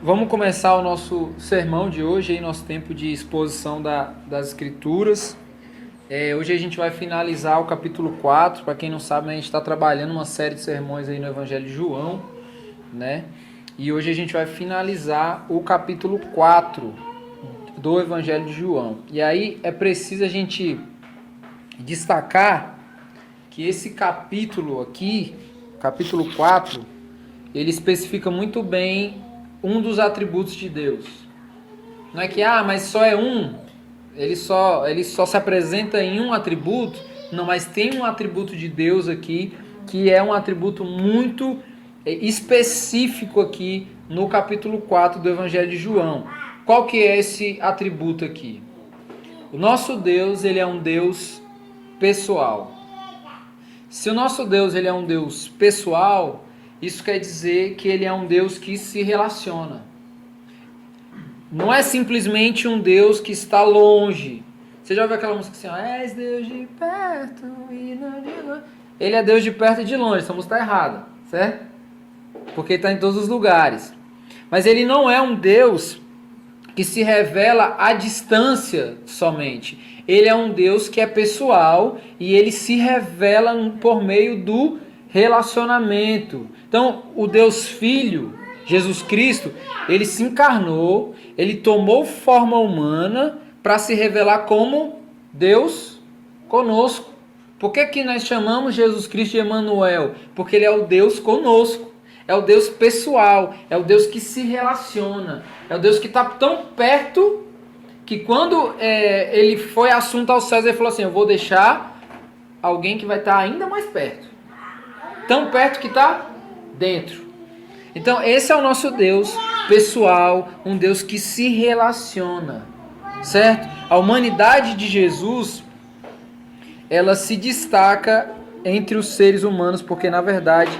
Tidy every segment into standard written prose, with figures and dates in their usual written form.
Vamos começar o nosso sermão de hoje, aí, nosso tempo de exposição das Escrituras. Hoje a gente vai finalizar o capítulo 4. Para quem não sabe, né, a gente está trabalhando uma série de sermões aí no Evangelho de João, né? E hoje a gente vai finalizar o capítulo 4 do Evangelho de João. E aí é preciso a gente destacar que esse capítulo aqui, capítulo 4, ele especifica muito bem um dos atributos de Deus. Não é que, mas só é um, ele só se apresenta em um atributo. Não, mas tem um atributo de Deus aqui, que é um atributo muito específico aqui no capítulo 4 do Evangelho de João. Qual que é esse atributo aqui? O nosso Deus, ele é um Deus pessoal. Se o nosso Deus ele é um Deus pessoal, isso quer dizer que ele é um Deus que se relaciona. Não é simplesmente um Deus que está longe. Você já ouviu aquela música assim, és Deus de perto e não de longe. Ele é Deus de perto e de longe, essa música está errada, certo? Porque está em todos os lugares. Mas ele não é um Deus que se revela à distância somente. Ele é um Deus que é pessoal e ele se revela por meio do relacionamento. Então, o Deus Filho, Jesus Cristo, ele se encarnou, ele tomou forma humana para se revelar como Deus conosco. Por que nós chamamos Jesus Cristo de Emanuel? Porque ele é o Deus conosco. É o Deus pessoal, é o Deus que se relaciona, é o Deus que está tão perto que quando ele foi assunto aos céus, ele falou assim, eu vou deixar alguém que vai estar ainda mais perto. Tão perto que está dentro. Então esse é o nosso Deus pessoal, um Deus que se relaciona, certo? A humanidade de Jesus, ela se destaca entre os seres humanos porque na verdade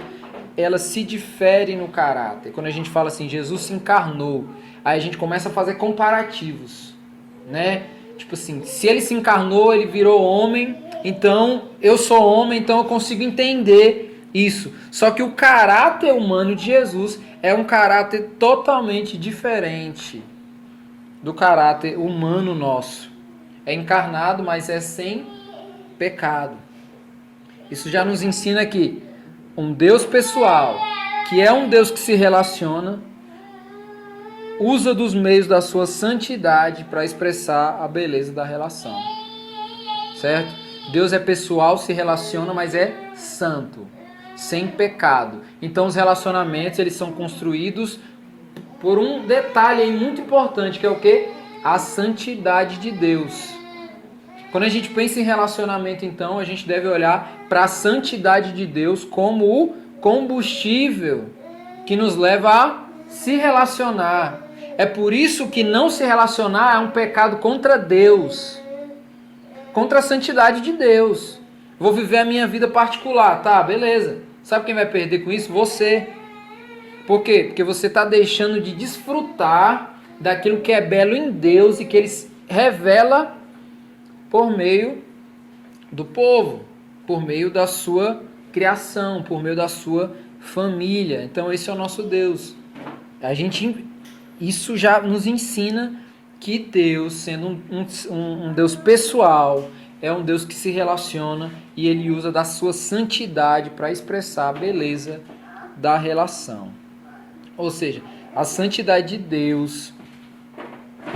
ela se difere no caráter. Quando a gente fala assim, Jesus se encarnou, aí a gente começa a fazer comparativos, né? Tipo assim, se ele se encarnou, ele virou homem, então eu sou homem, então eu consigo entender isso. Só que o caráter humano de Jesus é um caráter totalmente diferente do caráter humano nosso. É encarnado, mas é sem pecado. Isso já nos ensina que um Deus pessoal, que é um Deus que se relaciona, usa dos meios da sua santidade para expressar a beleza da relação. Certo? Deus é pessoal, se relaciona, mas é santo, sem pecado. Então os relacionamentos eles são construídos por um detalhe aí muito importante, que é o quê? A santidade de Deus. Quando a gente pensa em relacionamento, então, a gente deve olhar para a santidade de Deus como o combustível que nos leva a se relacionar. É por isso que não se relacionar é um pecado contra Deus, contra a santidade de Deus. Vou viver a minha vida particular, tá, beleza. Sabe quem vai perder com isso? Você. Por quê? Porque você está deixando de desfrutar daquilo que é belo em Deus e que Ele revela por meio do povo, por meio da sua criação, por meio da sua família. Então esse é o nosso Deus. Isso já nos ensina que Deus, sendo um Deus pessoal, é um Deus que se relaciona e Ele usa da sua santidade para expressar a beleza da relação. Ou seja, a santidade de Deus,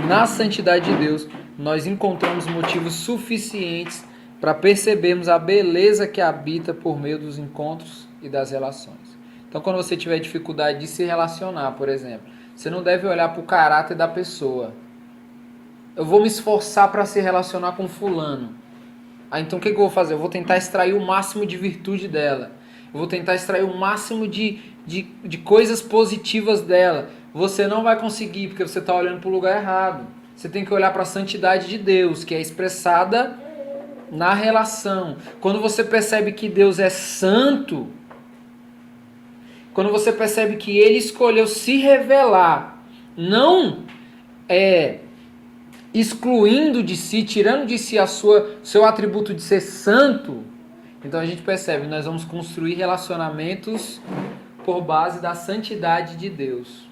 na santidade de Deus, nós encontramos motivos suficientes para percebermos a beleza que habita por meio dos encontros e das relações. Então, quando você tiver dificuldade de se relacionar, por exemplo, você não deve olhar para o caráter da pessoa. Eu vou me esforçar para se relacionar com fulano. Então o que eu vou fazer? Eu vou tentar extrair o máximo de virtude dela. Eu vou tentar extrair o máximo de coisas positivas dela. Você não vai conseguir, porque você está olhando para o lugar errado. Você tem que olhar para a santidade de Deus, que é expressada na relação. Quando você percebe que Deus é santo, quando você percebe que Ele escolheu se revelar, não excluindo de si, tirando de si seu atributo de ser santo, então a gente percebe que nós vamos construir relacionamentos por base da santidade de Deus.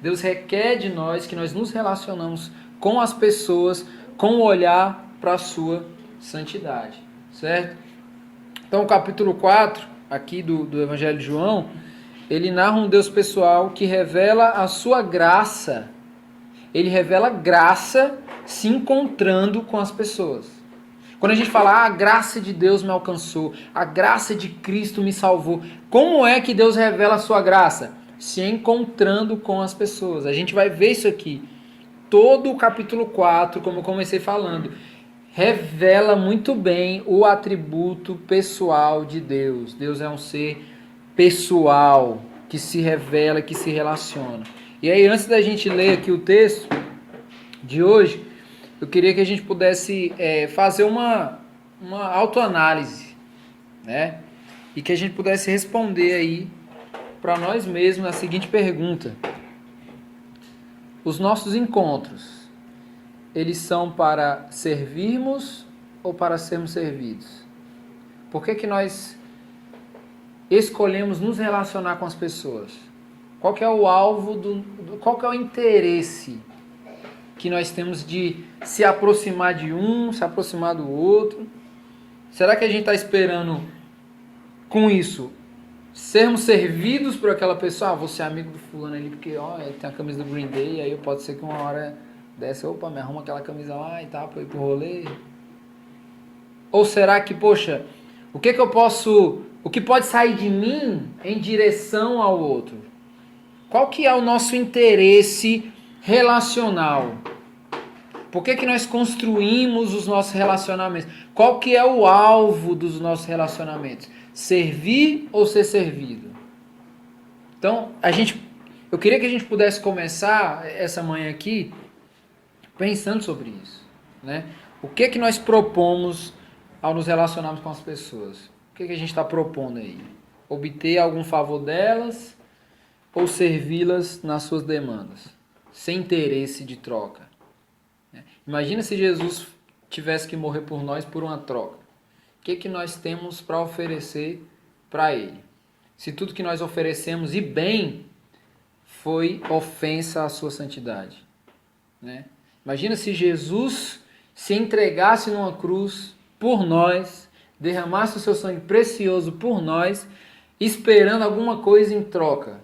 Deus requer de nós que nós nos relacionamos com as pessoas com o olhar para a sua santidade, certo? Então o capítulo 4, aqui do Evangelho de João, ele narra um Deus pessoal que revela a sua graça. Ele revela graça se encontrando com as pessoas. Quando a gente fala, a graça de Deus me alcançou, a graça de Cristo me salvou. Como é que Deus revela a sua graça? Se encontrando com as pessoas. A gente vai ver isso aqui. Todo o capítulo 4, como eu comecei falando, revela muito bem o atributo pessoal de Deus. Deus é um ser pessoal, que se revela, que se relaciona. E aí, antes da gente ler aqui o texto de hoje, eu queria que a gente pudesse fazer uma autoanálise, né? E que a gente pudesse responder aí para nós mesmos a seguinte pergunta: os nossos encontros, eles são para servirmos ou para sermos servidos? Por que nós escolhemos nos relacionar com as pessoas? Qual que é o alvo, qual que é o interesse que nós temos de se aproximar de um, se aproximar do outro? Será que a gente está esperando com isso sermos servidos por aquela pessoa? Vou ser amigo do fulano ali porque ele tem a camisa do Green Day, aí pode ser que uma hora dessa, me arruma aquela camisa lá e tal, para ir pro rolê. Ou será que, poxa, o que pode sair de mim em direção ao outro? Qual que é o nosso interesse relacional? Por que nós construímos os nossos relacionamentos? Qual que é o alvo dos nossos relacionamentos? Servir ou ser servido? Então, eu queria que a gente pudesse começar essa manhã aqui pensando sobre isso, né? O que nós propomos ao nos relacionarmos com as pessoas? O que a gente está propondo aí? Obter algum favor delas ou servi-las nas suas demandas, sem interesse de troca? Imagina se Jesus tivesse que morrer por nós por uma troca. O que nós temos para oferecer para Ele? Se tudo que nós oferecemos, e bem, foi ofensa à sua santidade, né? Imagina se Jesus se entregasse numa cruz por nós, derramasse o seu sangue precioso por nós, esperando alguma coisa em troca.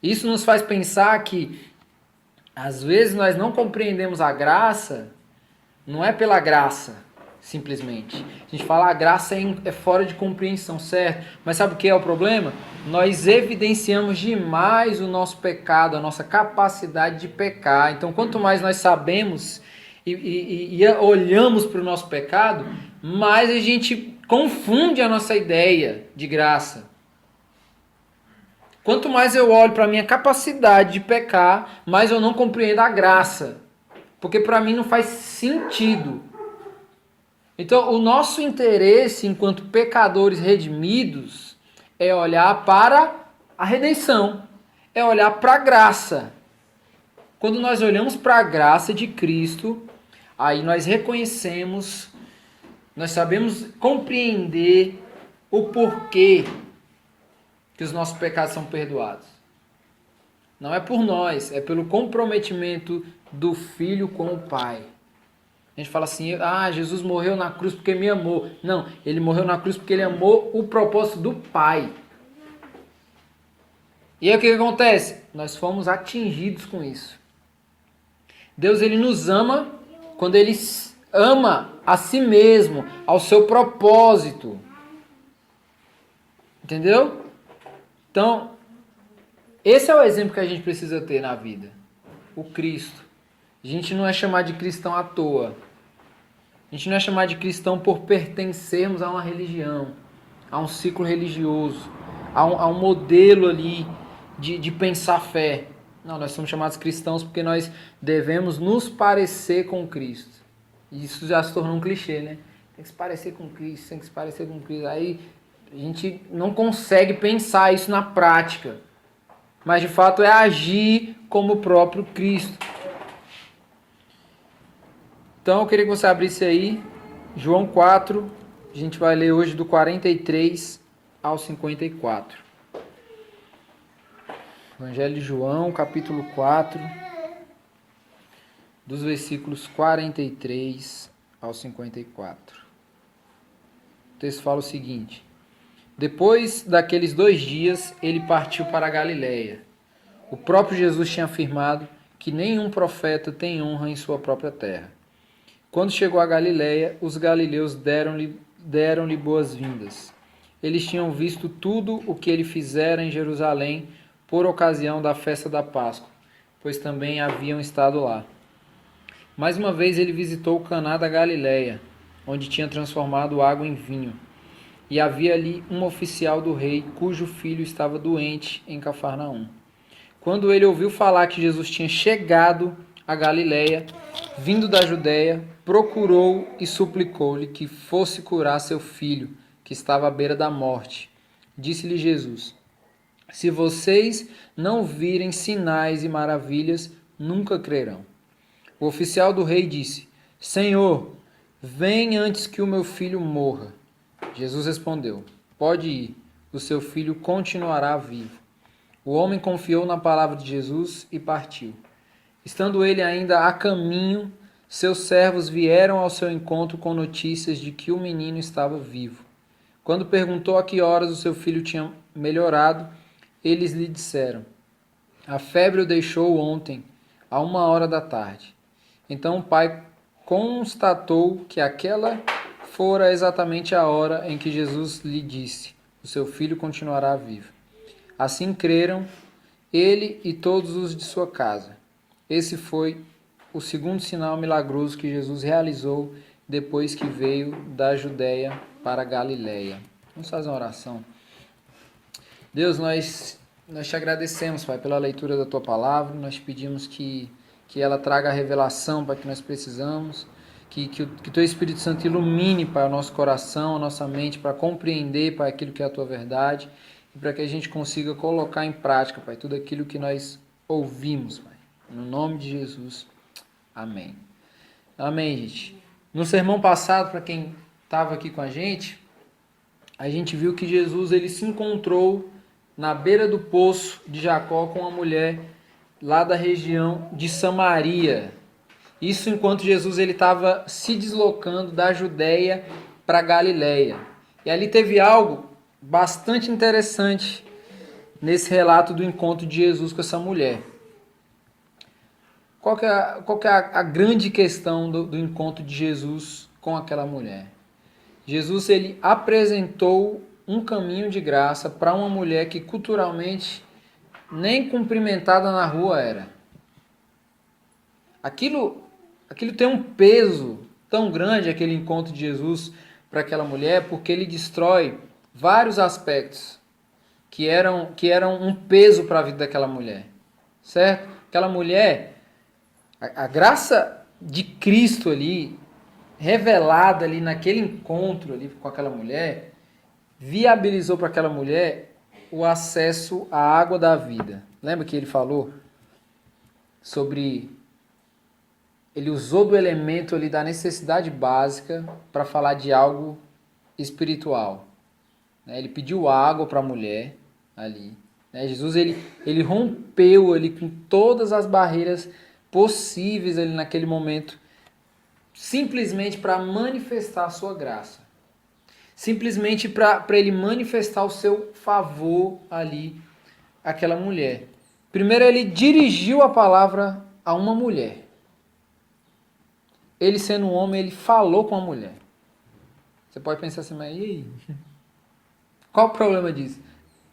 Isso nos faz pensar que, às vezes, nós não compreendemos a graça, não é pela graça, simplesmente. A gente fala, a graça é fora de compreensão, certo? Mas sabe o que é o problema? Nós evidenciamos demais o nosso pecado, a nossa capacidade de pecar. Então, quanto mais nós sabemos e olhamos para o nosso pecado, mais a gente confunde a nossa ideia de graça. Quanto mais eu olho para a minha capacidade de pecar, mais eu não compreendo a graça. Porque para mim não faz sentido. Então, o nosso interesse enquanto pecadores redimidos é olhar para a redenção, é olhar para a graça. Quando nós olhamos para a graça de Cristo, aí nós reconhecemos, nós sabemos compreender o porquê que os nossos pecados são perdoados. Não é por nós, é pelo comprometimento do Filho com o Pai. A gente fala assim, Jesus morreu na cruz porque me amou. Não, ele morreu na cruz porque ele amou o propósito do Pai. E aí o que acontece? Nós fomos atingidos com isso. Deus, ele nos ama quando ele ama a si mesmo, ao seu propósito. Entendeu? Então, esse é o exemplo que a gente precisa ter na vida. O Cristo. A gente não é chamado de cristão à toa. A gente não é chamado de cristão por pertencermos a uma religião, a um ciclo religioso, a um modelo ali de pensar fé. Não, nós somos chamados cristãos porque nós devemos nos parecer com Cristo. E isso já se tornou um clichê, né? Tem que se parecer com Cristo, tem que se parecer com Cristo. Aí a gente não consegue pensar isso na prática. Mas de fato é agir como o próprio Cristo. Então eu queria que você abrisse aí João 4, a gente vai ler hoje do 43 ao 54. Evangelho de João, capítulo 4, dos versículos 43 ao 54. O texto fala o seguinte: Depois daqueles 2 dias, ele partiu para a Galiléia. O próprio Jesus tinha afirmado que nenhum profeta tem honra em sua própria terra. Quando chegou a Galiléia, os galileus deram-lhe boas-vindas. Eles tinham visto tudo o que ele fizera em Jerusalém por ocasião da festa da Páscoa, pois também haviam estado lá. Mais uma vez ele visitou Caná da Galiléia, onde tinha transformado água em vinho. E havia ali um oficial do rei, cujo filho estava doente em Cafarnaum. Quando ele ouviu falar que Jesus tinha chegado a Galiléia, vindo da Judéia, procurou e suplicou-lhe que fosse curar seu filho, que estava à beira da morte. Disse-lhe Jesus: Se vocês não virem sinais e maravilhas, nunca crerão. O oficial do rei disse: Senhor, vem antes que o meu filho morra. Jesus respondeu: Pode ir, o seu filho continuará vivo. O homem confiou na palavra de Jesus e partiu. Estando ele ainda a caminho, seus servos vieram ao seu encontro com notícias de que o menino estava vivo. Quando perguntou a que horas o seu filho tinha melhorado, eles lhe disseram: A febre o deixou ontem, à 1h da tarde. Então o pai constatou que aquela fora exatamente a hora em que Jesus lhe disse: O seu filho continuará vivo. Assim creram ele e todos os de sua casa. Esse foi o segundo sinal milagroso que Jesus realizou depois que veio da Judéia para a Galiléia. Vamos fazer uma oração. Deus, nós te agradecemos, Pai, pela leitura da Tua palavra. Nós pedimos que ela traga a revelação para que nós precisamos, que Teu Espírito Santo ilumine, Pai, o nosso coração, a nossa mente, para compreender, Pai, aquilo que é a Tua verdade e para que a gente consiga colocar em prática, Pai, tudo aquilo que nós ouvimos, Pai. No nome de Jesus. Amém. Amém, gente. No sermão passado, para quem estava aqui com a gente viu que Jesus ele se encontrou na beira do poço de Jacó com uma mulher lá da região de Samaria. Isso enquanto Jesus ele estava se deslocando da Judéia para Galiléia. E ali teve algo bastante interessante nesse relato do encontro de Jesus com essa mulher. Qual que é a grande questão do encontro de Jesus com aquela mulher? Jesus ele apresentou um caminho de graça para uma mulher que culturalmente nem cumprimentada na rua era. Aquilo tem um peso tão grande, aquele encontro de Jesus para aquela mulher, porque ele destrói vários aspectos que eram um peso para a vida daquela mulher. Certo? Aquela mulher, a graça de Cristo ali, revelada ali naquele encontro ali com aquela mulher, viabilizou para aquela mulher o acesso à água da vida. Lembra que ele falou sobre... Ele usou do elemento ali da necessidade básica para falar de algo espiritual. Ele pediu água para a mulher ali. Jesus ele rompeu ali com todas as barreiras possíveis ali naquele momento, simplesmente para manifestar a sua graça. Simplesmente para ele manifestar o seu favor ali àquela mulher. Primeiro ele dirigiu a palavra a uma mulher. Ele sendo um homem, ele falou com a mulher. Você pode pensar assim, mas e aí? Qual o problema disso?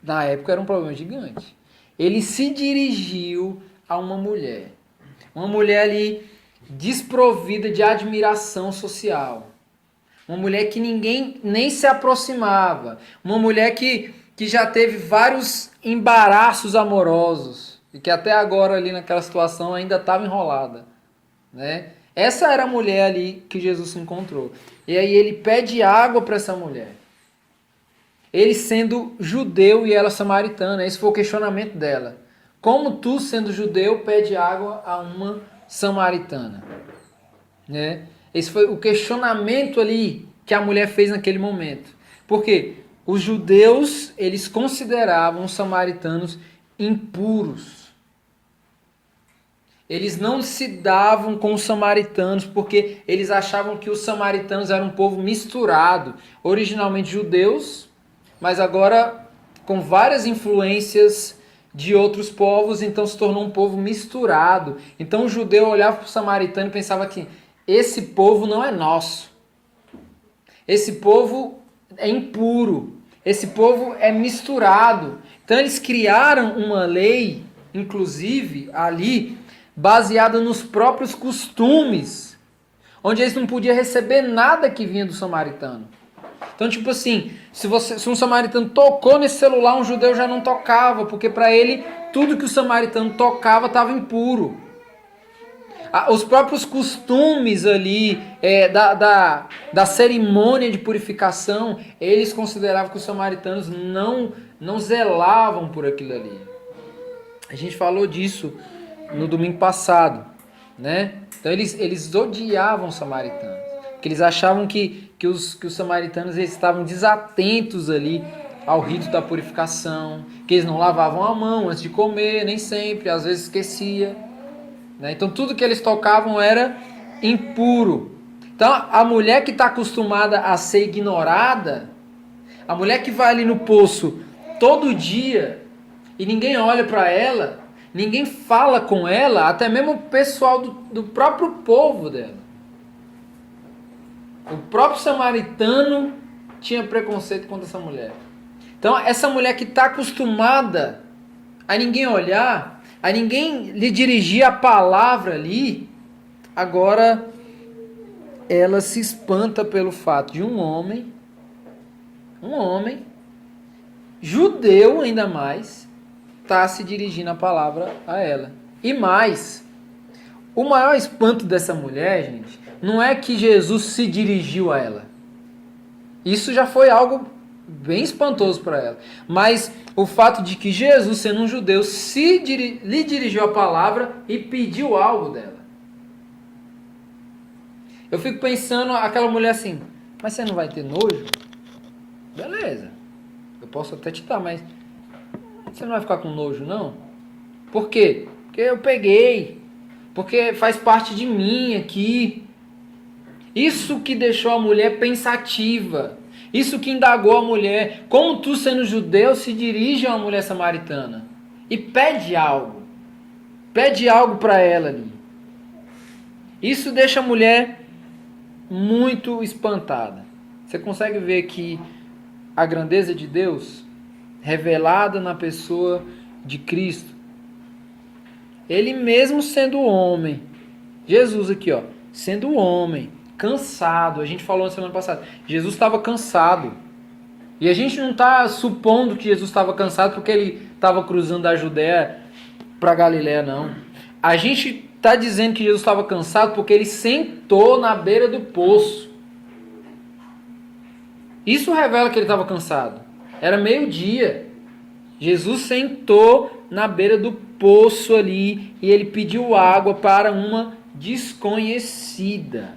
Na época era um problema gigante. Ele se dirigiu a uma mulher. Uma mulher ali desprovida de admiração social. Uma mulher que ninguém nem se aproximava. Uma mulher que já teve vários embaraços amorosos. E que até agora ali naquela situação ainda estava enrolada. Né? Essa era a mulher ali que Jesus se encontrou. E aí ele pede água para essa mulher. Ele sendo judeu e ela samaritana. Esse foi o questionamento dela. Como tu, sendo judeu, pede água a uma samaritana? Né? Esse foi o questionamento ali que a mulher fez naquele momento. Porque os judeus, eles consideravam os samaritanos impuros. Eles não se davam com os samaritanos porque eles achavam que os samaritanos eram um povo misturado, originalmente judeus, mas agora com várias influências de outros povos, então se tornou um povo misturado. Então o judeu olhava para o samaritano e pensava que esse povo não é nosso. Esse povo é impuro. Esse povo é misturado. Então eles criaram uma lei, inclusive ali, baseada nos próprios costumes, onde eles não podiam receber nada que vinha do samaritano. Então, tipo assim, se um samaritano tocou nesse celular, um judeu já não tocava, porque para ele tudo que o samaritano tocava estava impuro. Os próprios costumes ali da cerimônia de purificação, eles consideravam que os samaritanos não zelavam por aquilo ali. A gente falou disso no domingo passado, né? Então eles odiavam os samaritanos, porque eles achavam que os samaritanos eles estavam desatentos ali ao rito da purificação, que eles não lavavam a mão antes de comer, nem sempre, às vezes esquecia, né? Então tudo que eles tocavam era impuro. Então a mulher que está acostumada a ser ignorada, a mulher que vai ali no poço todo dia e ninguém olha para ela, ninguém fala com ela, até mesmo o pessoal do próprio povo dela. O próprio samaritano tinha preconceito contra essa mulher. Então, essa mulher que está acostumada a ninguém olhar, a ninguém lhe dirigir a palavra ali, agora ela se espanta pelo fato de um homem, judeu ainda mais, está se dirigindo a palavra a ela. E mais, o maior espanto dessa mulher, gente, não é que Jesus se dirigiu a ela. Isso já foi algo bem espantoso para ela. Mas o fato de que Jesus, sendo um judeu, lhe dirigiu a palavra e pediu algo dela. Eu fico pensando, aquela mulher assim, mas você não vai ter nojo? Beleza, eu posso até te dar, mas você não vai ficar com nojo, não? Por quê? Porque eu peguei. Porque faz parte de mim aqui. Isso que deixou a mulher pensativa. Isso que indagou a mulher. Como tu, sendo judeu, se dirige a uma mulher samaritana? E pede algo. Pede algo para ela ali. Isso deixa a mulher muito espantada. Você consegue ver que a grandeza de Deus revelada na pessoa de Cristo. Ele mesmo sendo homem, Jesus aqui, ó, sendo homem, cansado. A gente falou na semana passada, Jesus estava cansado. E a gente não está supondo que Jesus estava cansado porque ele estava cruzando da Judéia para Galiléia, não. A gente está dizendo que Jesus estava cansado porque ele sentou na beira do poço. Isso revela que ele estava cansado. Era meio-dia. Jesus sentou na beira do poço ali e ele pediu água para uma desconhecida.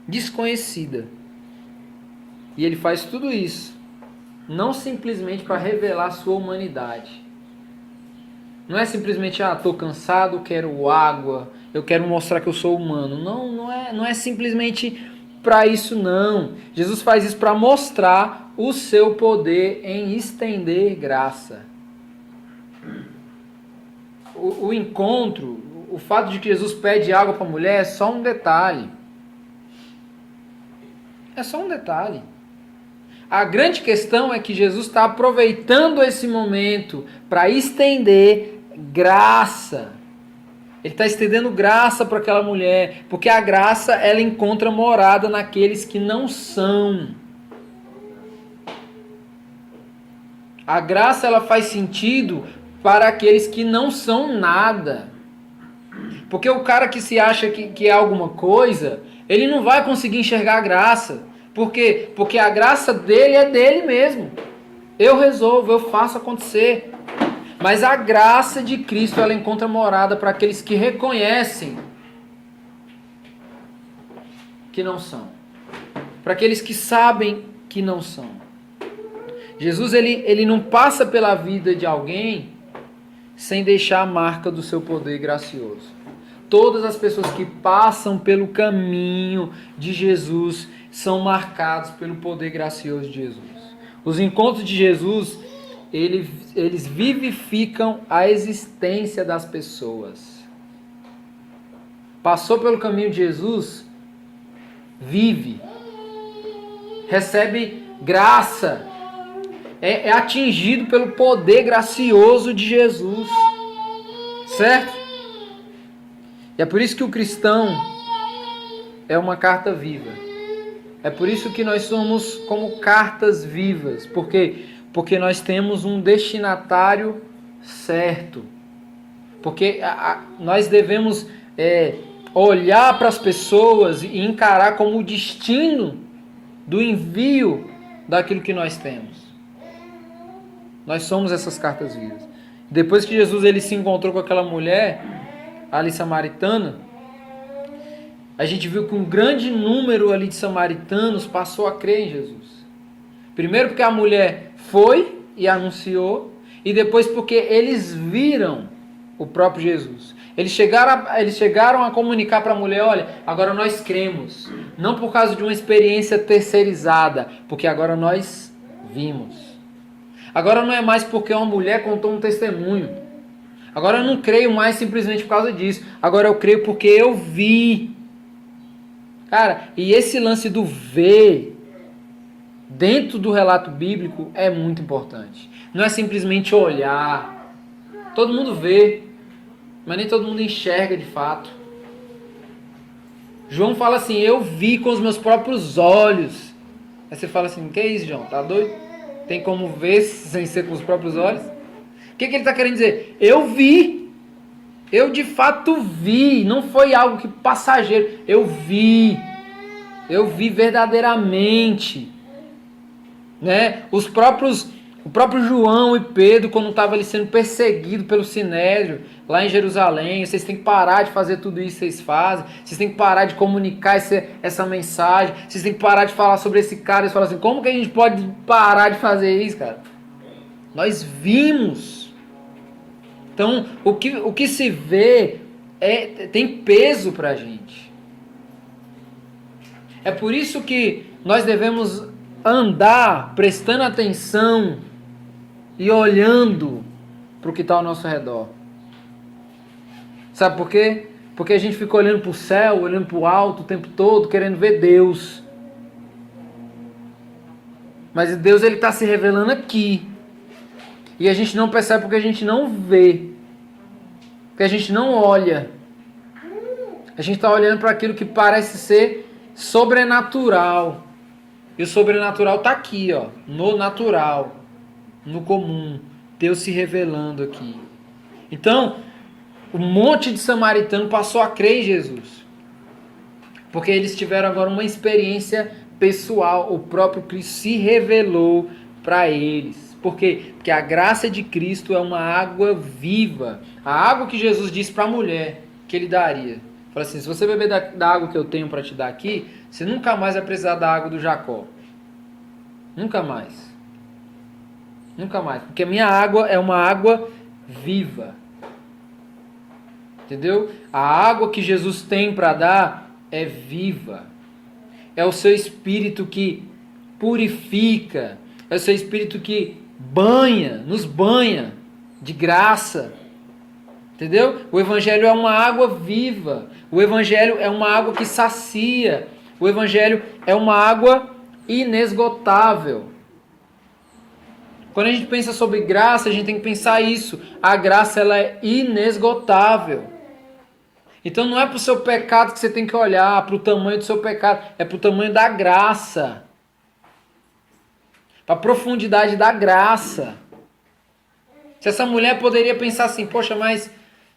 Desconhecida. E ele faz tudo isso, não simplesmente para revelar a sua humanidade. Não é simplesmente, estou cansado, quero água, eu quero mostrar que eu sou humano. Não é simplesmente para isso, não. Jesus faz isso para mostrar o seu poder em estender graça. O encontro, o fato de que Jesus pede água para a mulher é só um detalhe. É só um detalhe. A grande questão é que Jesus está aproveitando esse momento para estender graça. Ele está estendendo graça para aquela mulher, porque a graça ela encontra morada naqueles que não são. A graça ela faz sentido para aqueles que não são nada. Porque o cara que se acha que é alguma coisa, ele não vai conseguir enxergar a graça. Por quê? Porque a graça dele é dele mesmo. Eu resolvo, eu faço acontecer. Mas a graça de Cristo, ela encontra morada para aqueles que reconhecem que não são. Para aqueles que sabem que não são. Jesus ele não passa pela vida de alguém sem deixar a marca do seu poder gracioso. Todas as pessoas que passam pelo caminho de Jesus são marcados pelo poder gracioso de Jesus. Os encontros de Jesus, eles vivificam a existência das pessoas. Passou pelo caminho de Jesus, vive, recebe graça, é atingido pelo poder gracioso de Jesus, certo? E é por isso que o cristão é uma carta viva. É por isso que nós somos como cartas vivas. Por quê? Porque nós temos um destinatário certo. Porque nós devemos olhar para as pessoas e encarar como o destino do envio daquilo que nós temos. Nós somos essas cartas vivas. Depois que Jesus ele se encontrou com aquela mulher ali samaritana, a gente viu que um grande número ali de samaritanos passou a crer em Jesus. Primeiro porque a mulher foi e anunciou, e depois porque eles viram o próprio Jesus. Eles chegaram a comunicar para a mulher, olha, agora nós cremos. Não por causa de uma experiência terceirizada, porque agora nós vimos. Agora não é mais porque uma mulher contou um testemunho. Agora eu não creio mais simplesmente por causa disso. Agora eu creio porque eu vi. Cara, e esse lance do ver dentro do relato bíblico é muito importante. Não é simplesmente olhar. Todo mundo vê, mas nem todo mundo enxerga de fato. João fala assim, eu vi com os meus próprios olhos. Aí você fala assim, que é isso, João? Tá doido? Tem como ver sem ser com os próprios olhos? O que ele está querendo dizer? Eu vi. Eu de fato vi. Não foi algo que passageiro. Eu vi. Eu vi verdadeiramente. Né? O próprio João e Pedro, quando estavam ali sendo perseguidos pelo Sinédrio, lá em Jerusalém, vocês têm que parar de fazer tudo isso que vocês fazem, vocês têm que parar de comunicar essa mensagem, vocês têm que parar de falar sobre esse cara. Eles falam assim, como que a gente pode parar de fazer isso, cara? Nós vimos. Então, o que se vê tem peso pra gente. É por isso que nós devemos andar prestando atenção e olhando para o que está ao nosso redor. Sabe por quê? Porque a gente fica olhando para o céu, olhando para o alto o tempo todo, querendo ver Deus. Mas Deus ele está se revelando aqui. E a gente não percebe porque a gente não vê. Porque a gente não olha. A gente está olhando para aquilo que parece ser sobrenatural. E o sobrenatural está aqui, ó, no natural, no comum. Deus se revelando aqui. Então, um monte de samaritano passou a crer em Jesus. Porque eles tiveram agora uma experiência pessoal. O próprio Cristo se revelou para eles. Por quê? Porque a graça de Cristo é uma água viva. A água que Jesus disse para a mulher que ele daria. Fala assim, se você beber da água que eu tenho para te dar aqui, você nunca mais vai precisar da água do Jacó. Nunca mais. Nunca mais. Porque a minha água é uma água viva. Entendeu? A água que Jesus tem para dar é viva. É o seu espírito que purifica. É o seu espírito que nos banha de graça. Entendeu? O Evangelho é uma água viva. O Evangelho é uma água que sacia. O Evangelho é uma água inesgotável. Quando a gente pensa sobre graça, a gente tem que pensar isso. A graça ela é inesgotável. Então não é para o seu pecado que você tem que olhar, para o tamanho do seu pecado. É para o tamanho da graça. Para a profundidade da graça. Se essa mulher poderia pensar assim, poxa, mas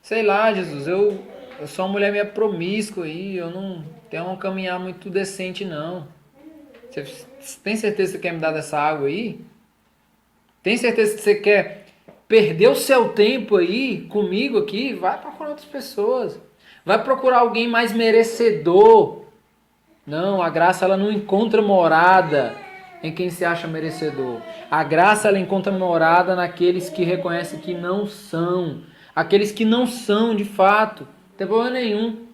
sei lá, Jesus, eu sou uma mulher meio promíscua aí, eu não tenho um caminhar muito decente não. Você tem certeza que você quer me dar dessa água aí? Tem certeza que você quer perder o seu tempo aí comigo aqui? Vai procurar outras pessoas. Vai procurar alguém mais merecedor. Não, a graça ela não encontra morada em quem se acha merecedor. A graça ela encontra morada naqueles que reconhecem que não são. Aqueles que não são de fato. Não tem problema nenhum. Não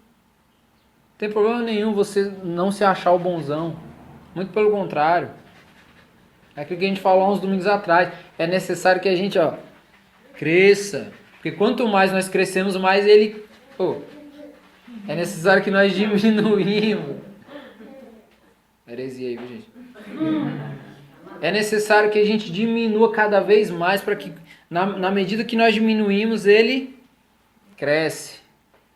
tem problema nenhum você não se achar o bonzão. Muito pelo contrário. É aquilo que a gente falou há uns domingos atrás. É necessário que a gente cresça. Porque quanto mais nós crescemos, mais ele... é necessário que nós diminuímos. Heresia aí, viu, gente? É necessário que a gente diminua cada vez mais para que, na medida que nós diminuímos, ele cresce.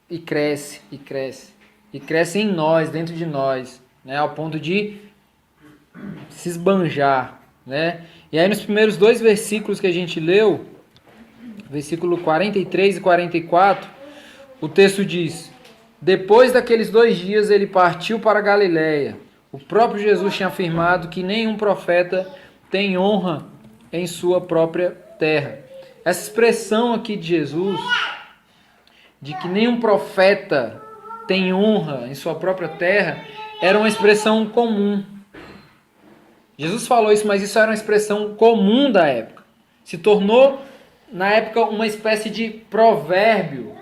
E cresce, e cresce. E cresce em nós, dentro de nós. Né? Ao ponto de se esbanjar. Né? E aí nos primeiros 2 versículos que a gente leu, versículo 43 e 44, o texto diz: depois daqueles 2 dias ele partiu para a Galiléia. O próprio Jesus tinha afirmado que nenhum profeta tem honra em sua própria terra. Essa expressão aqui de Jesus, de que nenhum profeta tem honra em sua própria terra, era uma expressão comum. Jesus falou isso, mas isso era uma expressão comum da época. Se tornou, na época, uma espécie de provérbio,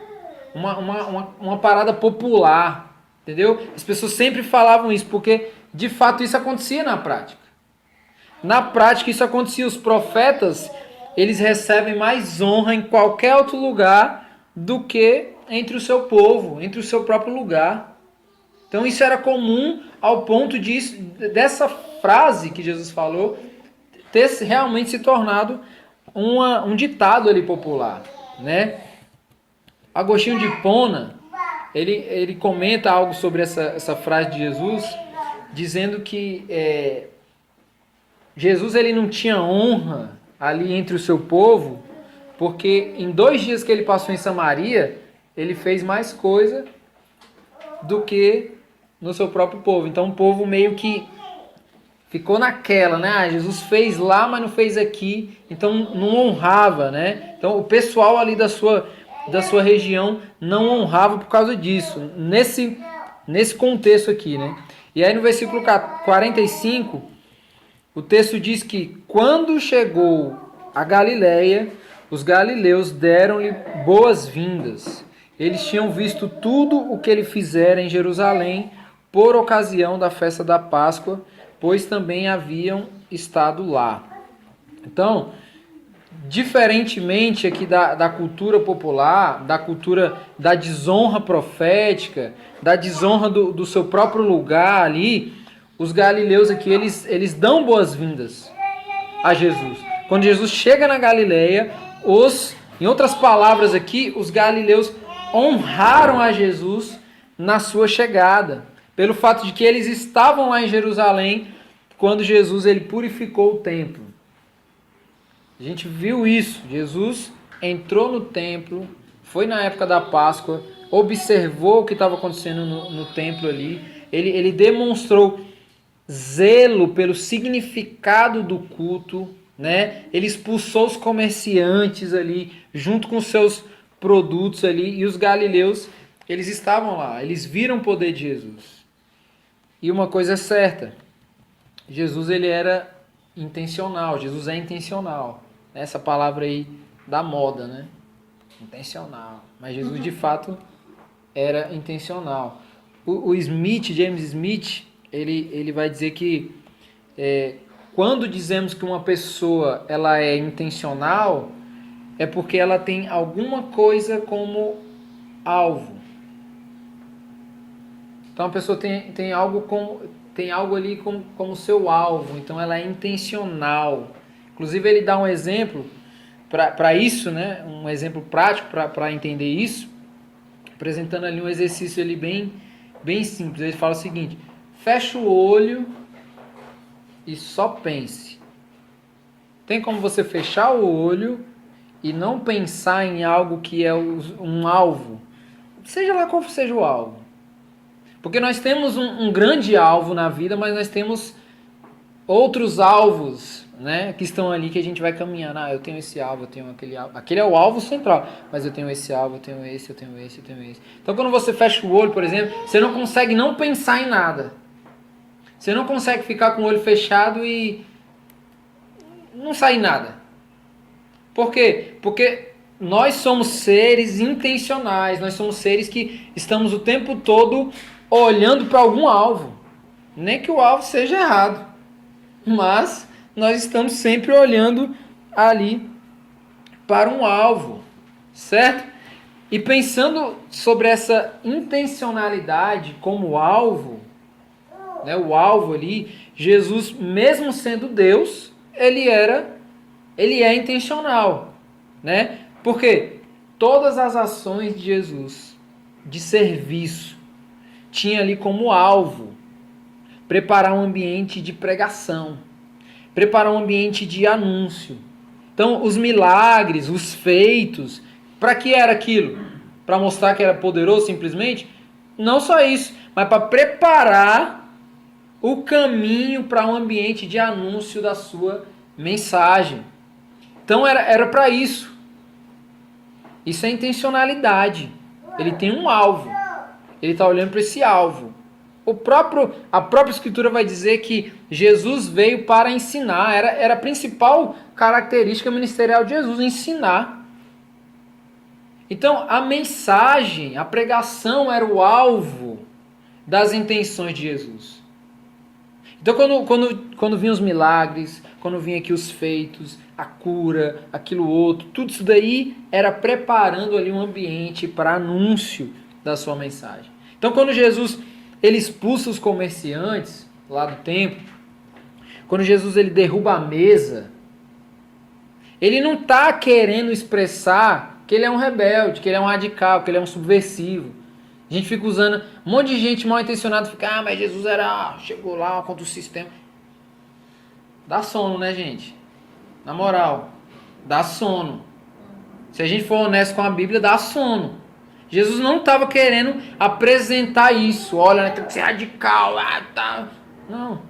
uma parada popular, entendeu? As pessoas sempre falavam isso, porque, de fato, isso acontecia na prática. Na prática, isso acontecia. Os profetas, eles recebem mais honra em qualquer outro lugar do que entre o seu povo, entre o seu próprio lugar. Então isso era comum ao ponto dessa frase que Jesus falou ter realmente se tornado um ditado ali popular, né? Agostinho de Hipona, ele comenta algo sobre essa frase de Jesus, dizendo que Jesus ele não tinha honra ali entre o seu povo, porque em 2 dias que ele passou em Samaria, ele fez mais coisa do que no seu próprio povo. Então o povo meio que ficou naquela, né? Jesus fez lá, mas não fez aqui. Então não honrava, né? Então o pessoal ali da sua região não honrava por causa disso. Nesse contexto aqui, né? E aí no versículo 45, o texto diz que quando chegou a Galiléia, os galileus deram-lhe boas-vindas. Eles tinham visto tudo o que ele fizera em Jerusalém por ocasião da festa da Páscoa, pois também haviam estado lá. Então, diferentemente aqui da cultura popular, da cultura da desonra profética, da desonra do seu próprio lugar ali, os galileus aqui, eles dão boas-vindas a Jesus. Quando Jesus chega na Galileia, em outras palavras aqui, os galileus honraram a Jesus na sua chegada, pelo fato de que eles estavam lá em Jerusalém quando Jesus ele purificou o templo. A gente viu isso. Jesus entrou no templo, foi na época da Páscoa, observou o que estava acontecendo no templo ali. Ele demonstrou zelo pelo significado do culto, né? Ele expulsou os comerciantes ali, junto com seus produtos ali, e os galileus, eles estavam lá, eles viram o poder de Jesus. E uma coisa é certa, Jesus ele era intencional, Jesus é intencional. Essa palavra aí da moda, né? Intencional. Mas Jesus de fato era intencional. O James Smith, ele vai dizer que quando dizemos que uma pessoa ela é intencional, é porque ela tem alguma coisa como alvo. Então a pessoa tem algo ali como seu alvo, então ela é intencional. Inclusive ele dá um exemplo para isso, né? Um exemplo prático para entender isso, apresentando ali um exercício ali bem simples. Ele fala o seguinte: fecha o olho e só pense. Tem como você fechar o olho e não pensar em algo que é um alvo, seja lá qual seja o alvo. Porque nós temos um grande alvo na vida, mas nós temos outros alvos, né, que estão ali que a gente vai caminhando. Eu tenho esse alvo, eu tenho aquele alvo. Aquele é o alvo central, mas eu tenho esse alvo, eu tenho esse, eu tenho esse, eu tenho esse. Então quando você fecha o olho, por exemplo, você não consegue não pensar em nada. Você não consegue ficar com o olho fechado e não sair nada. Por quê? Porque nós somos seres intencionais, nós somos seres que estamos o tempo todo olhando para algum alvo. Nem que o alvo seja errado, mas nós estamos sempre olhando ali para um alvo, certo? E pensando sobre essa intencionalidade como alvo, né, o alvo ali, Jesus, mesmo sendo Deus, ele é intencional, né? Porque todas as ações de Jesus de serviço tinha ali como alvo preparar um ambiente de pregação, preparar um ambiente de anúncio. Então, os milagres, os feitos, para que era aquilo? Para mostrar que era poderoso simplesmente? Não só isso, mas para preparar o caminho para um ambiente de anúncio da sua mensagem. Então era para isso. Isso é intencionalidade. Ele tem um alvo. Ele está olhando para esse alvo. A própria Escritura vai dizer que Jesus veio para ensinar. Era a principal característica ministerial de Jesus, ensinar. Então, a mensagem, a pregação era o alvo das intenções de Jesus. Então, quando vinham os milagres, quando vinham aqui os feitos, a cura, aquilo outro, tudo isso daí era preparando ali um ambiente para anúncio da sua mensagem. Então, quando Jesus ele expulsa os comerciantes lá do templo, quando Jesus ele derruba a mesa, ele não está querendo expressar que ele é um rebelde, que ele é um radical, que ele é um subversivo. A gente fica usando, um monte de gente mal intencionada fica, mas Jesus chegou lá contra o sistema. Dá sono, né, gente? Na moral, dá sono. Se a gente for honesto com a Bíblia, dá sono. Jesus não estava querendo apresentar isso. Olha, tem que ser radical. Tá. Não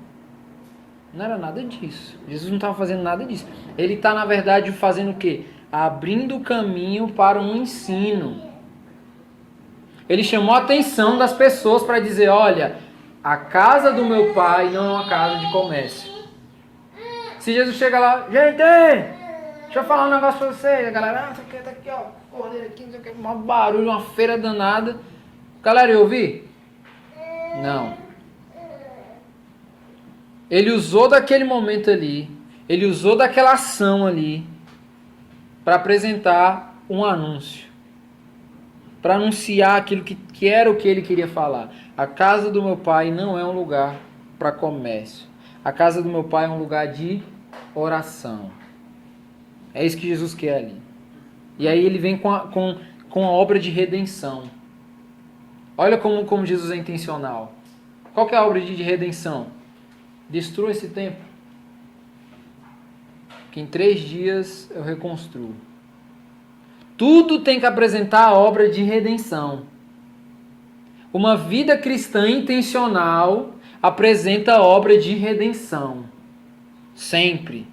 era nada disso. Jesus não estava fazendo nada disso. Ele está, na verdade, fazendo o quê? Abrindo o caminho para um ensino. Ele chamou a atenção das pessoas para dizer, olha, a casa do meu pai não é uma casa de comércio. Se Jesus chega lá, gente, deixa eu falar um negócio para vocês. A galera, isso aqui tá aqui, ó, cordeiro aqui, não sei o que, um barulho, uma feira danada. Galera, eu ouvi? Não. Ele usou daquele momento ali, ele usou daquela ação ali, para apresentar um anúncio. Para anunciar aquilo que era o que ele queria falar. A casa do meu pai não é um lugar para comércio. A casa do meu pai é um lugar de oração. É isso que Jesus quer ali. E aí ele vem com a obra de redenção. Olha como Jesus é intencional. Qual que é a obra de redenção? Destrua esse templo, que em 3 dias eu reconstruo. Tudo tem que apresentar a obra de redenção. Uma vida cristã intencional apresenta a obra de redenção. Sempre.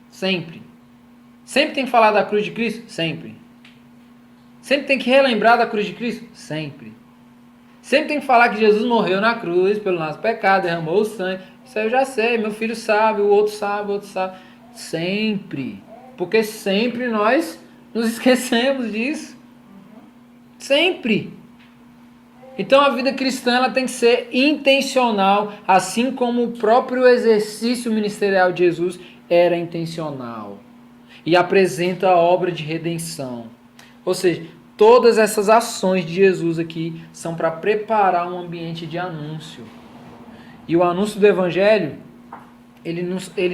Sempre. Sempre tem que falar da cruz de Cristo? Sempre. Sempre tem que relembrar da cruz de Cristo? Sempre. Sempre tem que falar que Jesus morreu na cruz pelo nosso pecado, derramou o sangue. Isso eu já sei, meu filho sabe, o outro sabe, Sempre. Porque sempre nós nos esquecemos disso. Sempre. Então a vida cristã ela tem que ser intencional, assim como o próprio exercício ministerial de Jesus era intencional. E apresenta a obra de redenção. Ou seja, todas essas ações de Jesus aqui são para preparar um ambiente de anúncio. E o anúncio do Evangelho, ele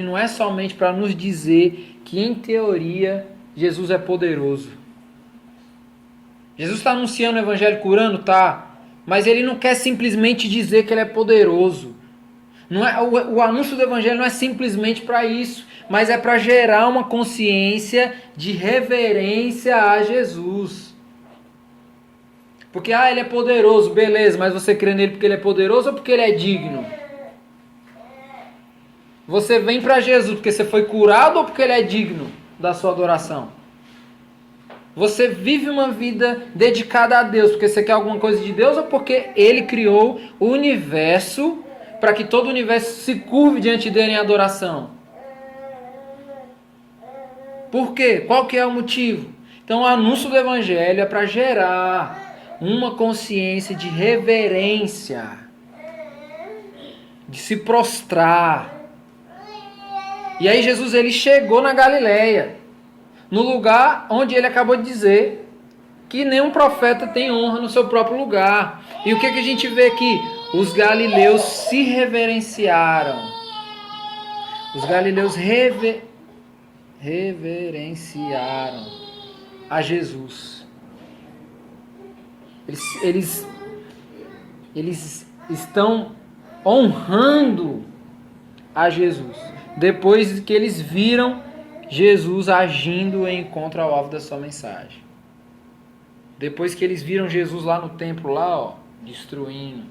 não é somente para nos dizer que, em teoria, Jesus é poderoso. Jesus está anunciando o Evangelho curando? Tá. Mas ele não quer simplesmente dizer que ele é poderoso. Não é, o anúncio do Evangelho não é simplesmente para isso, mas é para gerar uma consciência de reverência a Jesus. Porque, ele é poderoso, beleza, mas você crê nele porque ele é poderoso ou porque ele é digno? Você vem para Jesus porque você foi curado ou porque ele é digno da sua adoração? Você vive uma vida dedicada a Deus porque você quer alguma coisa de Deus ou porque ele criou o universo para que todo o universo se curve diante dele em adoração. Por quê? Qual que é o motivo? Então, o anúncio do Evangelho é para gerar uma consciência de reverência, de se prostrar. E aí Jesus ele chegou na Galileia, no lugar onde ele acabou de dizer que nenhum profeta tem honra no seu próprio lugar. E o que a gente vê aqui? Os galileus se reverenciaram. Os galileus reverenciaram a Jesus. Eles estão honrando a Jesus, depois que eles viram Jesus agindo em contra ao alvo da sua mensagem. Depois que eles viram Jesus lá no templo, lá, ó, destruindo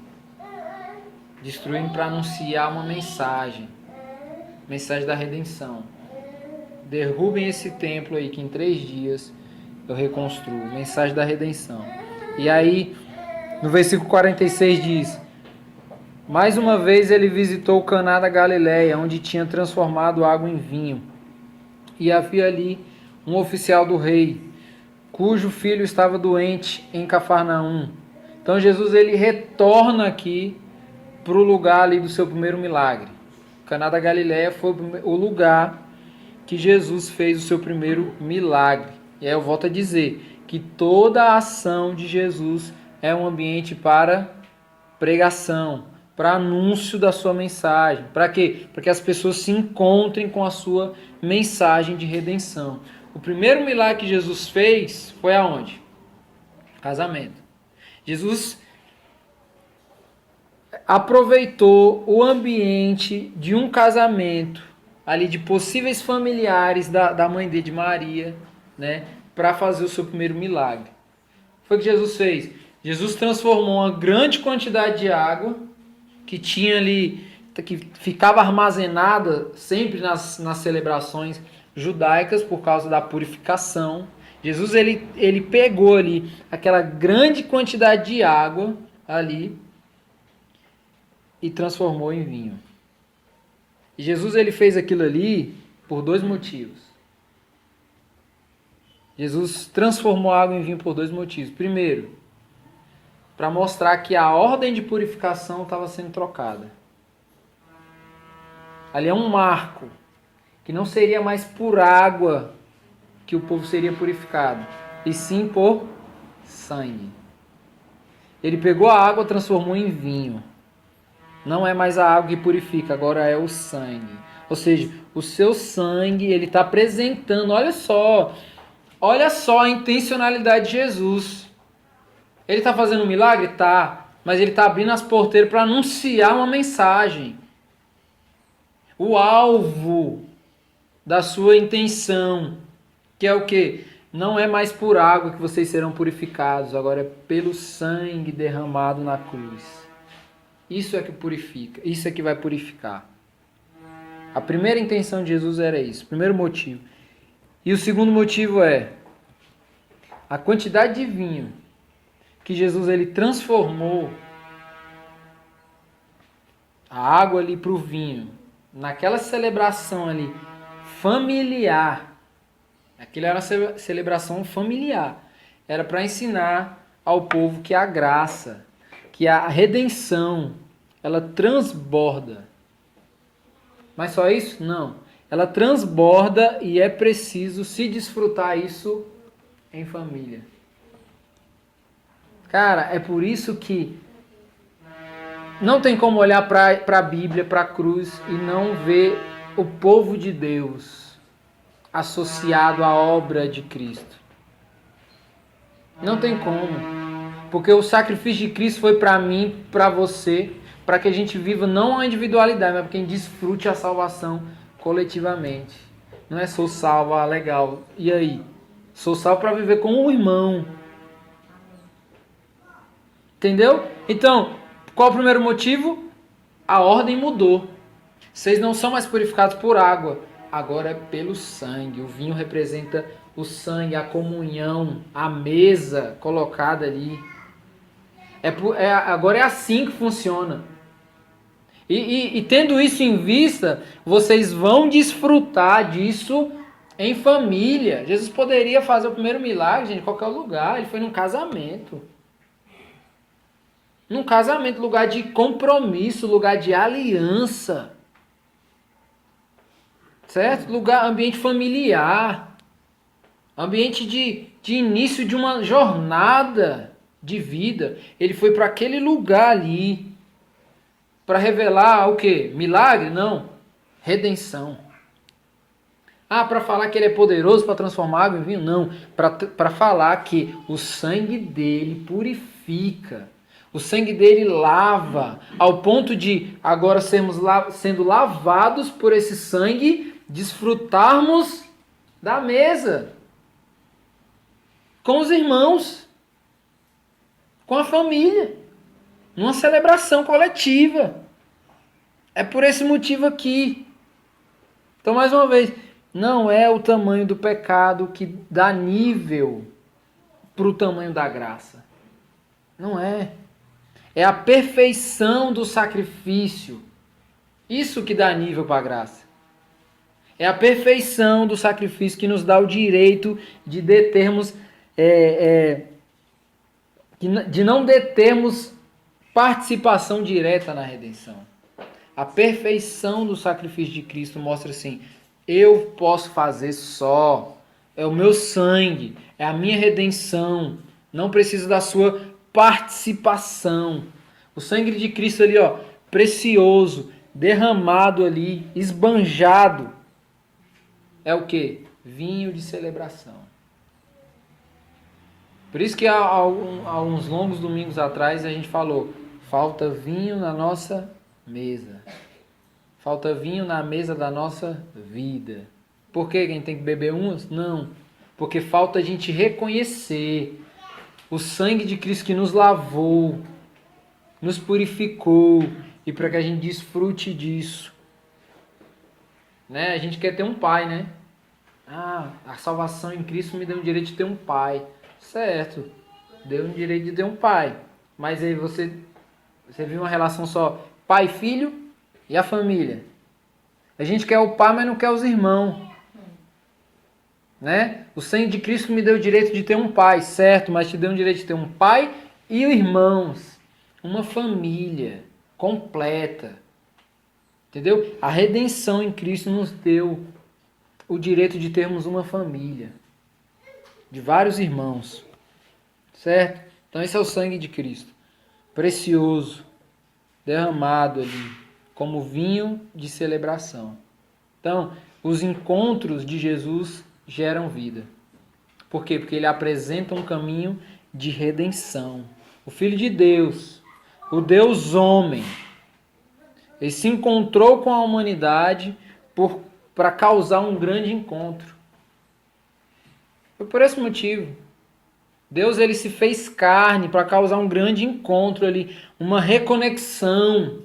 para anunciar uma mensagem da redenção. Derrubem esse templo aí que em 3 dias eu reconstruo. Mensagem da redenção. E aí, no versículo 46 diz: mais uma vez ele visitou Caná da Galileia, onde tinha transformado água em vinho. E havia ali um oficial do rei, cujo filho estava doente em Cafarnaum. Então Jesus ele retorna aqui para o lugar ali do seu primeiro milagre. Caná da Galileia foi o lugar que Jesus fez o seu primeiro milagre. E aí eu volto a dizer que toda a ação de Jesus é um ambiente para pregação, para anúncio da sua mensagem. Para quê? Para que as pessoas se encontrem com a sua mensagem de redenção. O primeiro milagre que Jesus fez foi aonde? Casamento. Jesus aproveitou o ambiente de um casamento, ali de possíveis familiares da mãe dele, de Maria, né, para fazer o seu primeiro milagre. Foi o que Jesus fez. Jesus transformou uma grande quantidade de água que tinha ali, que ficava armazenada sempre nas celebrações judaicas por causa da purificação. Jesus ele pegou ali aquela grande quantidade de água ali e transformou em vinho. E Jesus ele fez aquilo ali por 2 motivos. Jesus transformou a água em vinho por 2 motivos. Primeiro, para mostrar que a ordem de purificação estava sendo trocada. Ali é um marco, que não seria mais por água que o povo seria purificado, e sim por sangue. Ele pegou a água e transformou em vinho. Não é mais a água que purifica, agora é o sangue. Ou seja, o seu sangue, ele está apresentando, olha só a intencionalidade de Jesus. Ele está fazendo um milagre? Tá. Mas ele está abrindo as porteiras para anunciar uma mensagem. O alvo da sua intenção, que é o quê? Não é mais por água que vocês serão purificados, agora é pelo sangue derramado na cruz. Isso é que purifica, isso é que vai purificar. A primeira intenção de Jesus era isso, o primeiro motivo. E o segundo motivo é a quantidade de vinho que Jesus ele transformou a água ali para o vinho, naquela celebração ali familiar. Aquilo era uma celebração familiar. Era para ensinar ao povo que a graça, que a redenção, ela transborda. Mas só isso? Não. Ela transborda e é preciso se desfrutar isso em família. Cara, é por isso que não tem como olhar para a Bíblia, para a cruz e não ver o povo de Deus associado à obra de Cristo. Não tem como. Porque o sacrifício de Cristo foi para mim, para você, para que a gente viva não a individualidade, mas para que a gente desfrute a salvação coletivamente. Não é sou salvo, legal. E aí? Sou salvo para viver com um irmão. Entendeu? Então, qual o primeiro motivo? A ordem mudou. Vocês não são mais purificados por água, agora é pelo sangue. O vinho representa o sangue, a comunhão, a mesa colocada ali. Agora é assim que funciona. E tendo isso em vista, vocês vão desfrutar disso em família. Jesus poderia fazer o primeiro milagre, gente, em qualquer lugar. Ele foi num casamento. Num casamento, lugar de compromisso, lugar de aliança. Certo? Lugar, ambiente familiar. Ambiente de início de uma jornada de vida. Ele foi para aquele lugar ali. Para revelar o quê? Milagre? Não. Redenção. Ah, para falar que ele é poderoso para transformar água em vinho? Não. Para falar que o sangue dele purifica. O sangue dele lava. Ao ponto de agora sermos sendo lavados por esse sangue, desfrutarmos da mesa. Com os irmãos. Com a família. Numa celebração coletiva. É por esse motivo aqui. Então, mais uma vez, não é o tamanho do pecado que dá nível para o tamanho da graça. Não é. É a perfeição do sacrifício. Isso que dá nível para a graça. É a perfeição do sacrifício que nos dá o direito de determos, de não determos participação direta na redenção. A perfeição do sacrifício de Cristo mostra assim, eu posso fazer só, é o meu sangue, é a minha redenção, não preciso da sua participação. O sangue de Cristo ali, ó, precioso, derramado ali, esbanjado, é o quê? Vinho de celebração. Por isso que há uns longos domingos atrás a gente falou, falta vinho na nossa mesa. Falta vinho na mesa da nossa vida. Por que a gente tem que beber umas? Não. Porque falta a gente reconhecer o sangue de Cristo que nos lavou, nos purificou, e para que a gente desfrute disso. Né? A gente quer ter um pai, né? Ah, a salvação em Cristo me deu o direito de ter um pai. Certo. Deu o direito de ter um pai. Mas aí você viu uma relação só pai e filho e a família. A gente quer o pai, mas não quer os irmãos. Né? O sangue de Cristo me deu o direito de ter um pai, certo, mas te deu o direito de ter um pai e irmãos. Uma família completa. Entendeu? A redenção em Cristo nos deu o direito de termos uma família. De vários irmãos. Certo? Então esse é o sangue de Cristo. Precioso. Derramado ali. Como vinho de celebração. Então, os encontros de Jesus geram vida. Por quê? Porque ele apresenta um caminho de redenção. O Filho de Deus, o Deus homem, ele se encontrou com a humanidade para causar um grande encontro. Foi por esse motivo. Deus ele se fez carne para causar um grande encontro ali, uma reconexão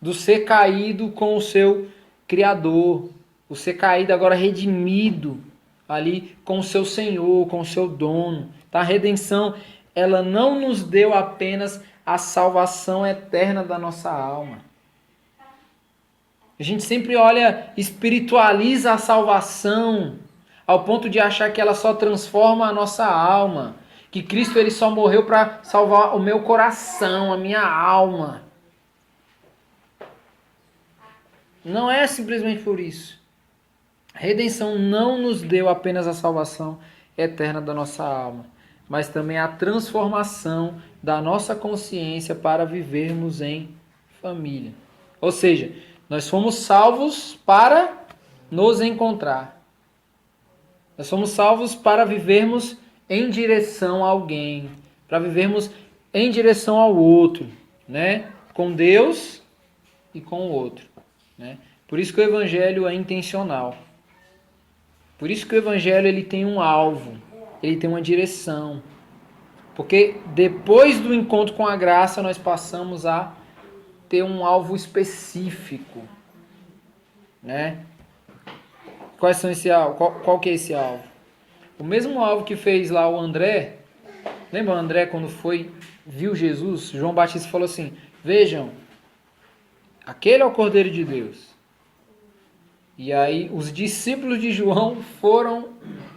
do ser caído com o seu Criador. O ser caído agora redimido ali com o seu Senhor, com o seu dono. Tá? A redenção, ela não nos deu apenas a salvação eterna da nossa alma. A gente sempre olha, espiritualiza a salvação ao ponto de achar que ela só transforma a nossa alma. Que Cristo ele só morreu para salvar o meu coração, a minha alma. Não é simplesmente por isso. A redenção não nos deu apenas a salvação eterna da nossa alma, mas também a transformação da nossa consciência para vivermos em família. Ou seja, nós fomos salvos para nos encontrar. Nós somos salvos para vivermos em direção a alguém, para vivermos em direção ao outro, né? Com Deus e com o outro. Né? Por isso que o Evangelho é intencional. Por isso que o Evangelho ele tem um alvo, ele tem uma direção. Porque depois do encontro com a graça, nós passamos a ter um alvo específico. Né? Quais são esse alvo? Qual que é esse alvo? O mesmo alvo que fez lá o André. Lembra o André quando viu Jesus? João Batista falou assim, vejam, Aquele é o Cordeiro de Deus. E aí os discípulos de João foram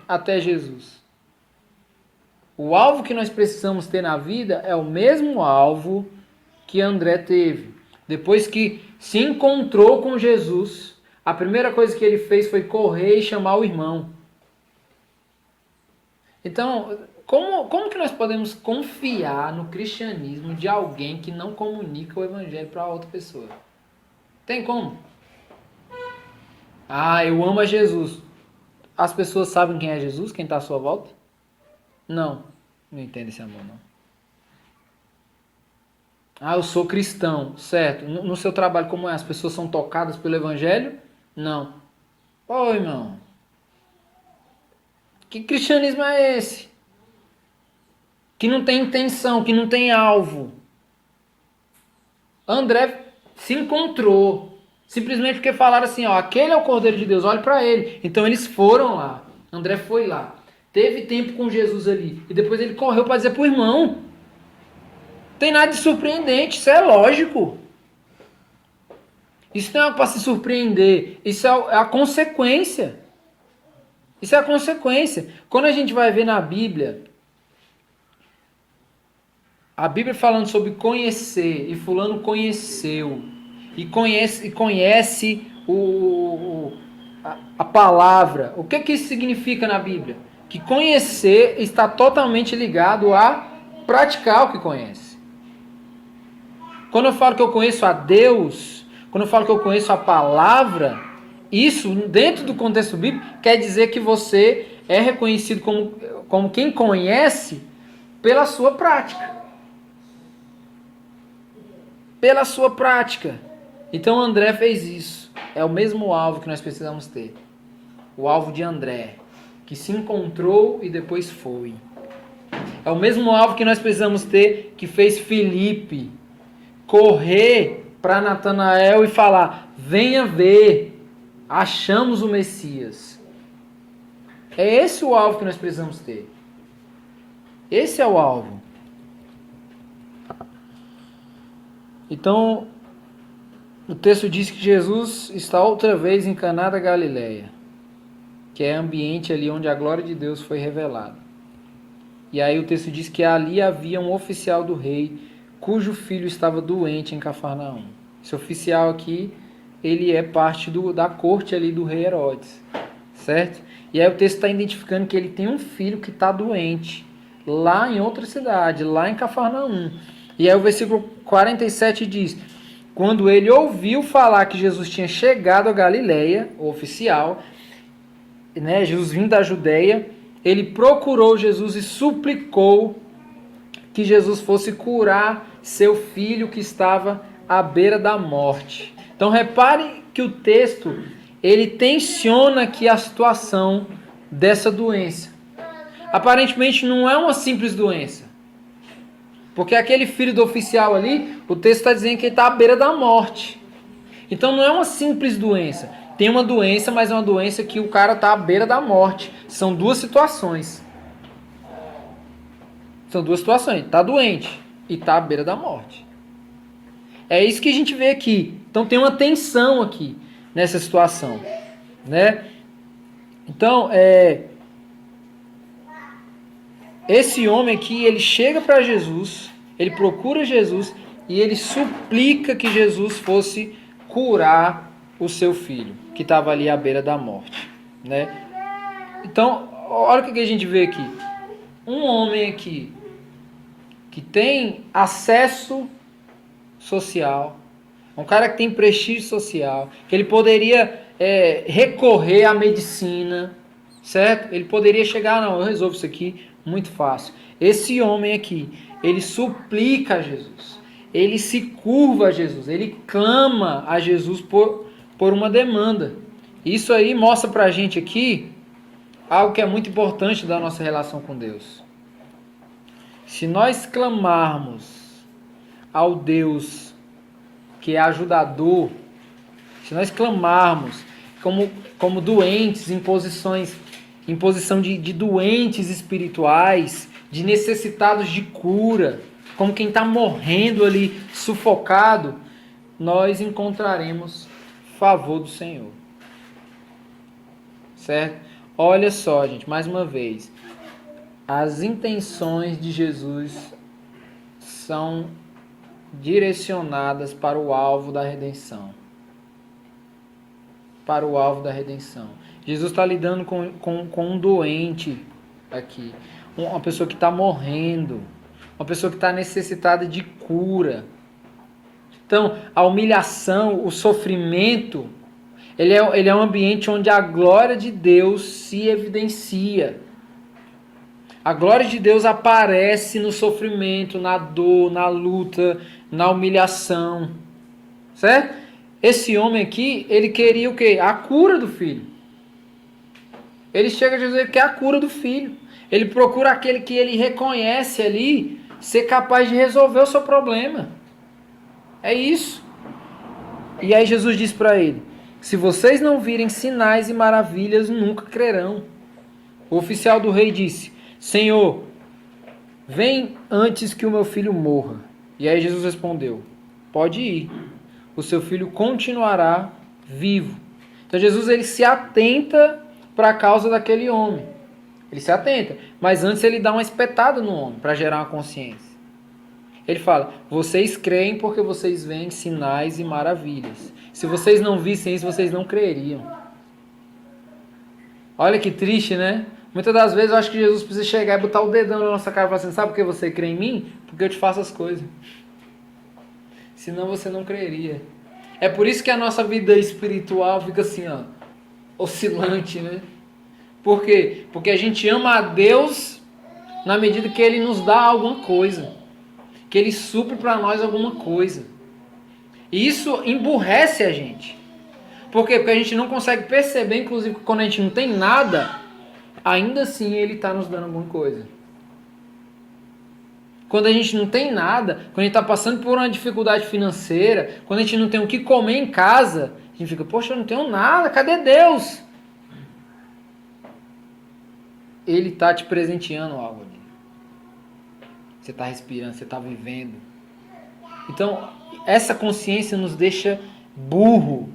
até Jesus. O alvo que nós precisamos ter na vida é o mesmo alvo que André teve. Depois que se encontrou com Jesus, a primeira coisa que ele fez foi correr e chamar o irmão. Então, como que nós podemos confiar no cristianismo de alguém que não comunica o evangelho para outra pessoa? Tem como? Ah, eu amo a Jesus. As pessoas sabem quem é Jesus? Quem está à sua volta? Não. Não entende esse amor, não. Ah, eu sou cristão. Certo. No seu trabalho, como é? As pessoas são tocadas pelo evangelho? Não. Ô, irmão. Que cristianismo é esse? Que não tem intenção, que não tem alvo. André se encontrou. Simplesmente porque falaram assim, ó, aquele é o Cordeiro de Deus, olhe para ele. Então eles foram lá. André foi lá. Teve tempo com Jesus ali. E depois ele correu para dizer pro irmão. Tem nada de surpreendente, isso é lógico. Isso não é algo para se surpreender. Isso é a consequência. Isso é a consequência. Quando a gente vai ver na Bíblia, a Bíblia falando sobre conhecer, e fulano conheceu, e conhece a palavra. O que isso significa na Bíblia? Que conhecer está totalmente ligado a praticar o que conhece. Quando eu falo que eu conheço a Deus, quando eu falo que eu conheço a palavra, isso, dentro do contexto bíblico, quer dizer que você é reconhecido como quem conhece pela sua prática. Pela sua prática. Então André fez isso. É o mesmo alvo que nós precisamos ter. O alvo de André, que se encontrou e depois foi. É o mesmo alvo que nós precisamos ter, que fez Filipe correr para Natanael e falar, venha ver, achamos o Messias. É esse o alvo que nós precisamos ter. Esse é o alvo. Então, o texto diz que Jesus está outra vez em Caná da Galileia, que é ambiente ali onde a glória de Deus foi revelada. E aí o texto diz que ali havia um oficial do rei, cujo filho estava doente em Cafarnaum. Esse oficial aqui, ele é parte da corte ali do rei Herodes, certo? E aí o texto está identificando que ele tem um filho que está doente, lá em outra cidade, lá em Cafarnaum. E aí o versículo 47 diz, quando ele ouviu falar que Jesus tinha chegado a Galileia, o oficial, né, Jesus vindo da Judeia, ele procurou Jesus e suplicou que Jesus fosse curar seu filho que estava à beira da morte. Então repare que o texto, ele tensiona aqui a situação dessa doença. Aparentemente não é uma simples doença. Porque aquele filho do oficial ali, o texto está dizendo que ele está à beira da morte. Então não é uma simples doença. Tem uma doença, mas é uma doença que o cara está à beira da morte. São duas situações. São duas situações. Está doente e está à beira da morte. É isso que a gente vê aqui. Então tem uma tensão aqui nessa situação, né? Então, esse homem aqui, ele chega para Jesus, ele procura Jesus e ele suplica que Jesus fosse curar o seu filho, que estava ali à beira da morte, né? Então, olha o que a gente vê aqui. Um homem aqui que tem acesso social, um cara que tem prestígio social, que ele poderia recorrer à medicina, certo? Ele poderia chegar, não, eu resolvo isso aqui muito fácil. Esse homem aqui, ele suplica a Jesus, ele se curva a Jesus, ele clama a Jesus por uma demanda. Isso aí mostra pra gente aqui algo que é muito importante da nossa relação com Deus. Se nós clamarmos ao Deus que é ajudador, se nós clamarmos como doentes em posição de doentes espirituais, de necessitados de cura, como quem está morrendo ali, sufocado, nós encontraremos favor do Senhor. Certo? Olha só, gente, mais uma vez. As intenções de Jesus são direcionadas para o alvo da redenção. Para o alvo da redenção. Jesus está lidando com um doente aqui. Uma pessoa que está morrendo. Uma pessoa que está necessitada de cura. Então, a humilhação, o sofrimento, ele é um ambiente onde a glória de Deus se evidencia. A glória de Deus aparece no sofrimento, na dor, na luta, na humilhação. Certo? Esse homem aqui, ele queria o quê? A cura do filho. Ele chega a dizer que é a cura do filho. Ele procura aquele que ele reconhece ali ser capaz de resolver o seu problema. É isso. E aí Jesus diz para ele: se vocês não virem sinais e maravilhas, nunca crerão. O oficial do rei disse: Senhor, vem antes que o meu filho morra. E aí Jesus respondeu: pode ir. O seu filho continuará vivo. Então Jesus ele se atenta para a causa daquele homem. Ele se atenta. Mas antes ele dá uma espetada no homem para gerar uma consciência. Ele fala: vocês creem porque vocês veem sinais e maravilhas. Se vocês não vissem isso, vocês não creriam. Olha que triste, né? Muitas das vezes eu acho que Jesus precisa chegar e botar o dedão na nossa cara e falar assim: sabe por que você crê em mim? Porque eu te faço as coisas. Senão você não creria. É por isso que a nossa vida espiritual fica assim, ó, oscilante, né? Por quê? Porque a gente ama a Deus na medida que Ele nos dá alguma coisa. Que Ele supre para nós alguma coisa. E isso emburrece a gente. Por quê? Porque a gente não consegue perceber, inclusive, que quando a gente não tem nada, ainda assim Ele está nos dando alguma coisa. Quando a gente não tem nada, quando a gente está passando por uma dificuldade financeira, quando a gente não tem o que comer em casa, a gente fica: poxa, eu não tenho nada, cadê Deus? Ele está te presenteando algo ali. Você está respirando, você está vivendo. Então, essa consciência nos deixa burro.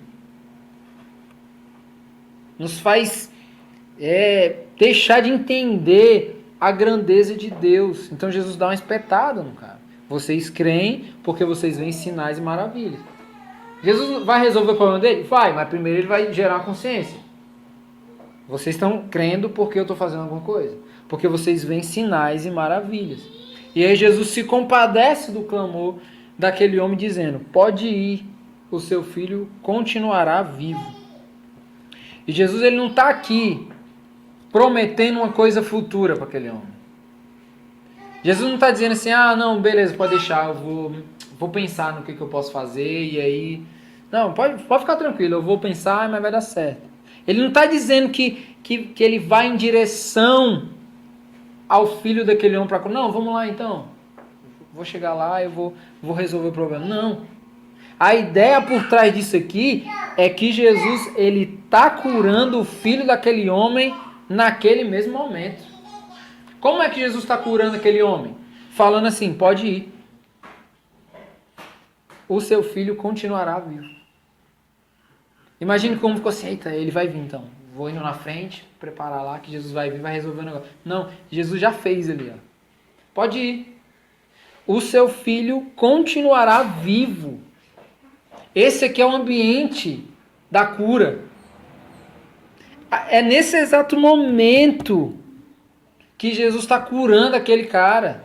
Nos faz deixar de entender a grandeza de Deus. Então Jesus dá uma espetada no cara. Vocês creem porque vocês veem sinais e maravilhas. Jesus vai resolver o problema dele? Vai, mas primeiro ele vai gerar uma consciência. Vocês estão crendo porque eu estou fazendo alguma coisa. Porque vocês veem sinais e maravilhas. E aí Jesus se compadece do clamor daquele homem dizendo: pode ir, o seu filho continuará vivo. E Jesus ele não está aqui prometendo uma coisa futura para aquele homem. Jesus não está dizendo assim: ah, não, beleza, pode deixar, eu vou pensar no que eu posso fazer e aí... Não, pode ficar tranquilo, eu vou pensar, mas vai dar certo. Ele não está dizendo que ele vai em direção ao filho daquele homem para... Não, vamos lá então. Vou chegar lá, eu vou resolver o problema. Não. A ideia por trás disso aqui é que Jesus ele está curando o filho daquele homem naquele mesmo momento. Como é que Jesus está curando aquele homem? Falando assim: pode ir. O seu filho continuará vivo. Imagine como ficou assim: eita, ele vai vir então. Vou indo na frente, preparar lá que Jesus vai vir, vai resolver o negócio. Não, Jesus já fez ali. Ó. Pode ir. O seu filho continuará vivo. Esse aqui é o ambiente da cura. É nesse exato momento que Jesus está curando aquele cara,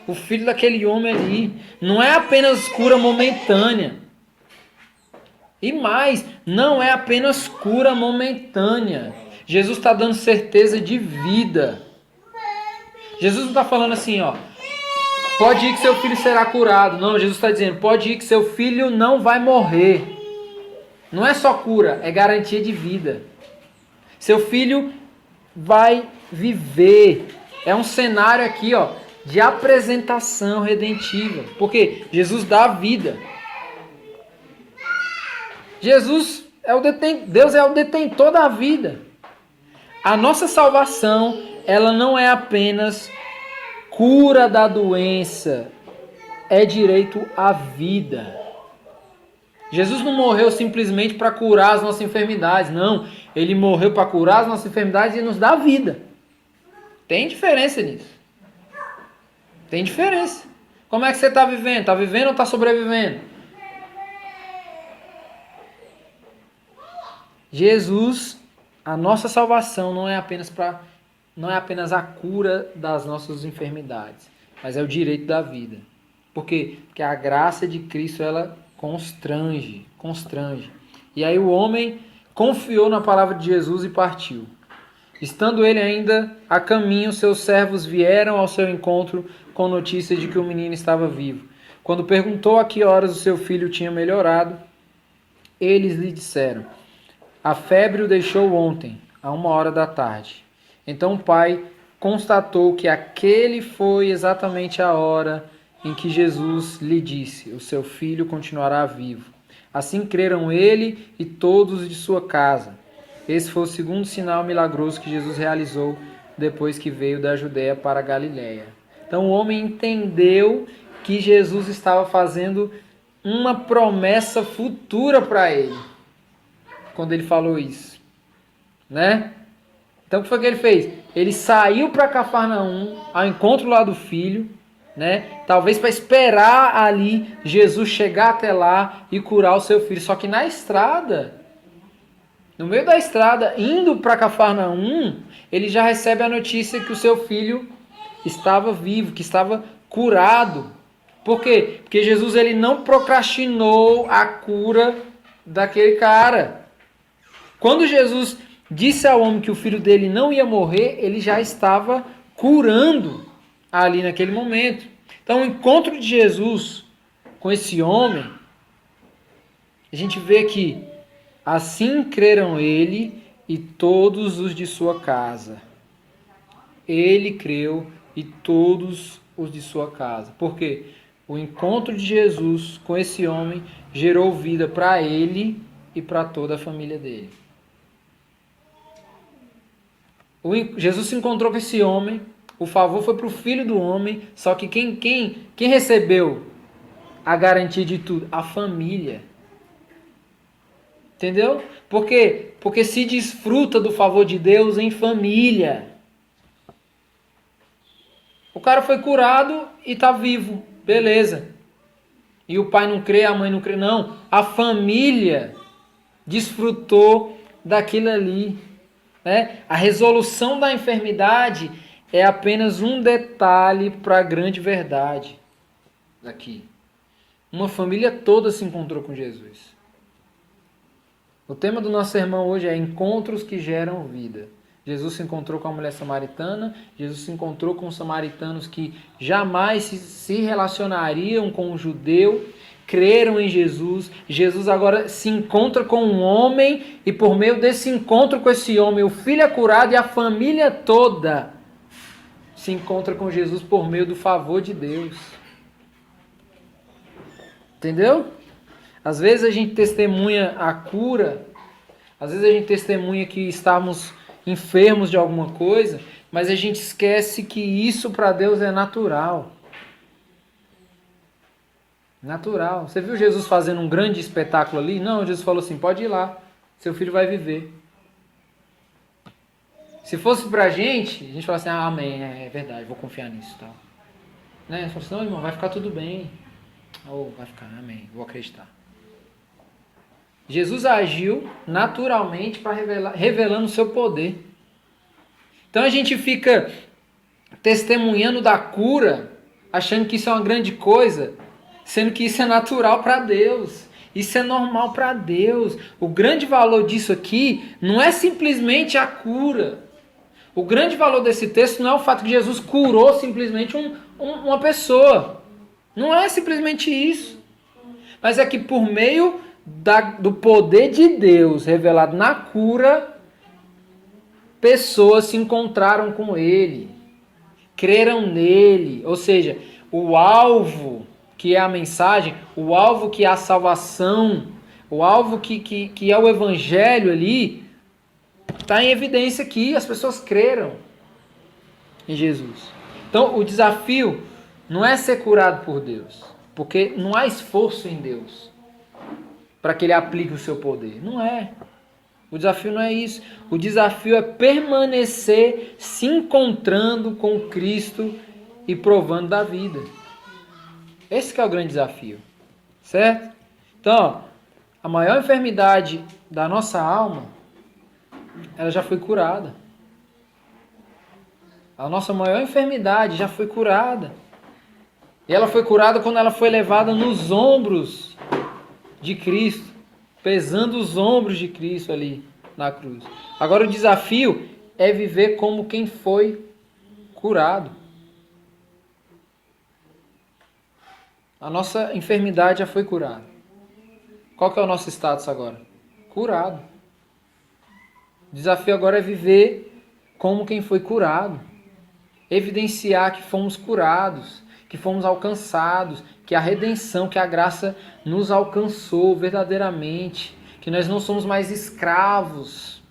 o filho daquele homem ali. Não é apenas cura momentânea. E mais, não é apenas cura momentânea. Jesus está dando certeza de vida. Jesus não está falando assim, ó: pode ir que seu filho será curado. Não, Jesus está dizendo: pode ir que seu filho não vai morrer. Não é só cura, é garantia de vida. Seu filho vai viver. É um cenário aqui, ó, de apresentação redentiva. Porque Jesus dá vida. Jesus Deus é o detentor da vida. A nossa salvação, ela não é apenas cura da doença, é direito à vida. Jesus não morreu simplesmente para curar as nossas enfermidades, não. Ele morreu para curar as nossas enfermidades e nos dar vida. Tem diferença nisso. Tem diferença. Como é que você está vivendo? Está vivendo ou está sobrevivendo? Jesus, a nossa salvação não é apenas a cura das nossas enfermidades, mas é o direito da vida. Por quê? Porque a graça de Cristo, ela constrange. E aí o homem confiou na palavra de Jesus e partiu. Estando ele ainda a caminho, seus servos vieram ao seu encontro com notícia de que o menino estava vivo. Quando perguntou a que horas o seu filho tinha melhorado, eles lhe disseram: a febre o deixou ontem, à 1h da tarde. Então o pai constatou que aquele foi exatamente a hora em que Jesus lhe disse: o seu filho continuará vivo. Assim creram ele e todos de sua casa. Esse foi o segundo sinal milagroso que Jesus realizou depois que veio da Judéia para a Galiléia. Então o homem entendeu que Jesus estava fazendo uma promessa futura para ele, quando ele falou isso, né? Então o que foi que ele fez? Ele saiu para Cafarnaum, ao encontro lá do filho, né? Talvez para esperar ali Jesus chegar até lá e curar o seu filho. Só que na estrada, no meio da estrada, indo para Cafarnaum, ele já recebe a notícia que o seu filho estava vivo, que estava curado. Por quê? Porque Jesus, ele não procrastinou a cura daquele cara. Quando Jesus disse ao homem que o filho dele não ia morrer, ele já estava curando ali naquele momento. Então o encontro de Jesus com esse homem, a gente vê que assim creram ele e todos os de sua casa. Ele creu e todos os de sua casa. Por quê? O encontro de Jesus com esse homem gerou vida para ele e para toda a família dele. Jesus se encontrou com esse homem, o favor foi para o filho do homem, só que quem recebeu a garantia de tudo? A família. Entendeu? Por quê? Porque se desfruta do favor de Deus em família. O cara foi curado e está vivo. Beleza. E o pai não crê, a mãe não crê. Não. A família desfrutou daquilo ali. Né? A resolução da enfermidade é apenas um detalhe para a grande verdade daqui. Uma família toda se encontrou com Jesus. O tema do nosso sermão hoje é encontros que geram vida. Jesus se encontrou com a mulher samaritana, Jesus se encontrou com os samaritanos que jamais se relacionariam com o judeu, creram em Jesus. Jesus agora se encontra com um homem e por meio desse encontro com esse homem, o filho é curado e a família toda se encontra com Jesus por meio do favor de Deus. Entendeu? Às vezes a gente testemunha a cura, às vezes a gente testemunha que estamos enfermos de alguma coisa, mas a gente esquece que isso para Deus é natural. Natural. Você viu Jesus fazendo um grande espetáculo ali? Não, Jesus falou assim, pode ir lá, seu filho vai viver. Se fosse pra gente, a gente fala assim, amém, é verdade, vou confiar nisso. Tal. Né? Você fala assim, não, irmão, vai ficar tudo bem. Ou vai ficar, amém, vou acreditar. Jesus agiu naturalmente para revelando o seu poder. Então a gente fica testemunhando da cura, achando que isso é uma grande coisa, sendo que isso é natural para Deus. Isso é normal para Deus. O grande valor disso aqui não é simplesmente a cura. O grande valor desse texto não é o fato que Jesus curou simplesmente uma pessoa. Não é simplesmente isso. Mas é que por meio do poder de Deus revelado na cura, pessoas se encontraram com ele, creram nele. Ou seja, o alvo que é a mensagem, o alvo que é a salvação, o alvo que é o evangelho ali, está em evidência aqui, as pessoas creram em Jesus. Então o desafio não é ser curado por Deus, porque não há esforço em Deus. para que ele aplique o seu poder. Não é. O desafio não é isso. O desafio é permanecer se encontrando com Cristo e provando da vida. Esse que é o grande desafio. Certo? Então, a maior enfermidade da nossa alma, ela já foi curada. A nossa maior enfermidade já foi curada. E ela foi curada quando ela foi levada nos ombros de Cristo, pesando os ombros de Cristo ali na cruz. Agora o desafio é viver como quem foi curado. A nossa enfermidade já foi curada. Qual que é o nosso status agora? Curado. O desafio agora é viver como quem foi curado. Evidenciar que fomos curados, que fomos alcançados, que a redenção, que a graça nos alcançou verdadeiramente, que nós não somos mais escravos,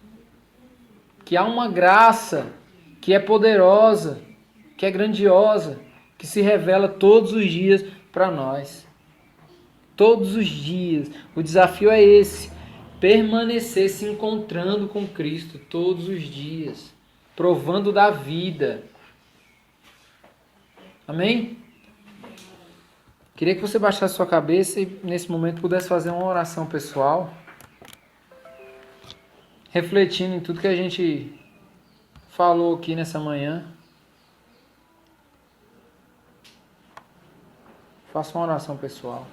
que há uma graça que é poderosa, que é grandiosa, que se revela todos os dias para nós. Todos os dias. O desafio é esse, permanecer se encontrando com Cristo todos os dias, provando da vida. Amém? Queria que você baixasse sua cabeça e nesse momento pudesse fazer uma oração pessoal, refletindo em tudo que a gente falou aqui nessa manhã. Faça uma oração pessoal.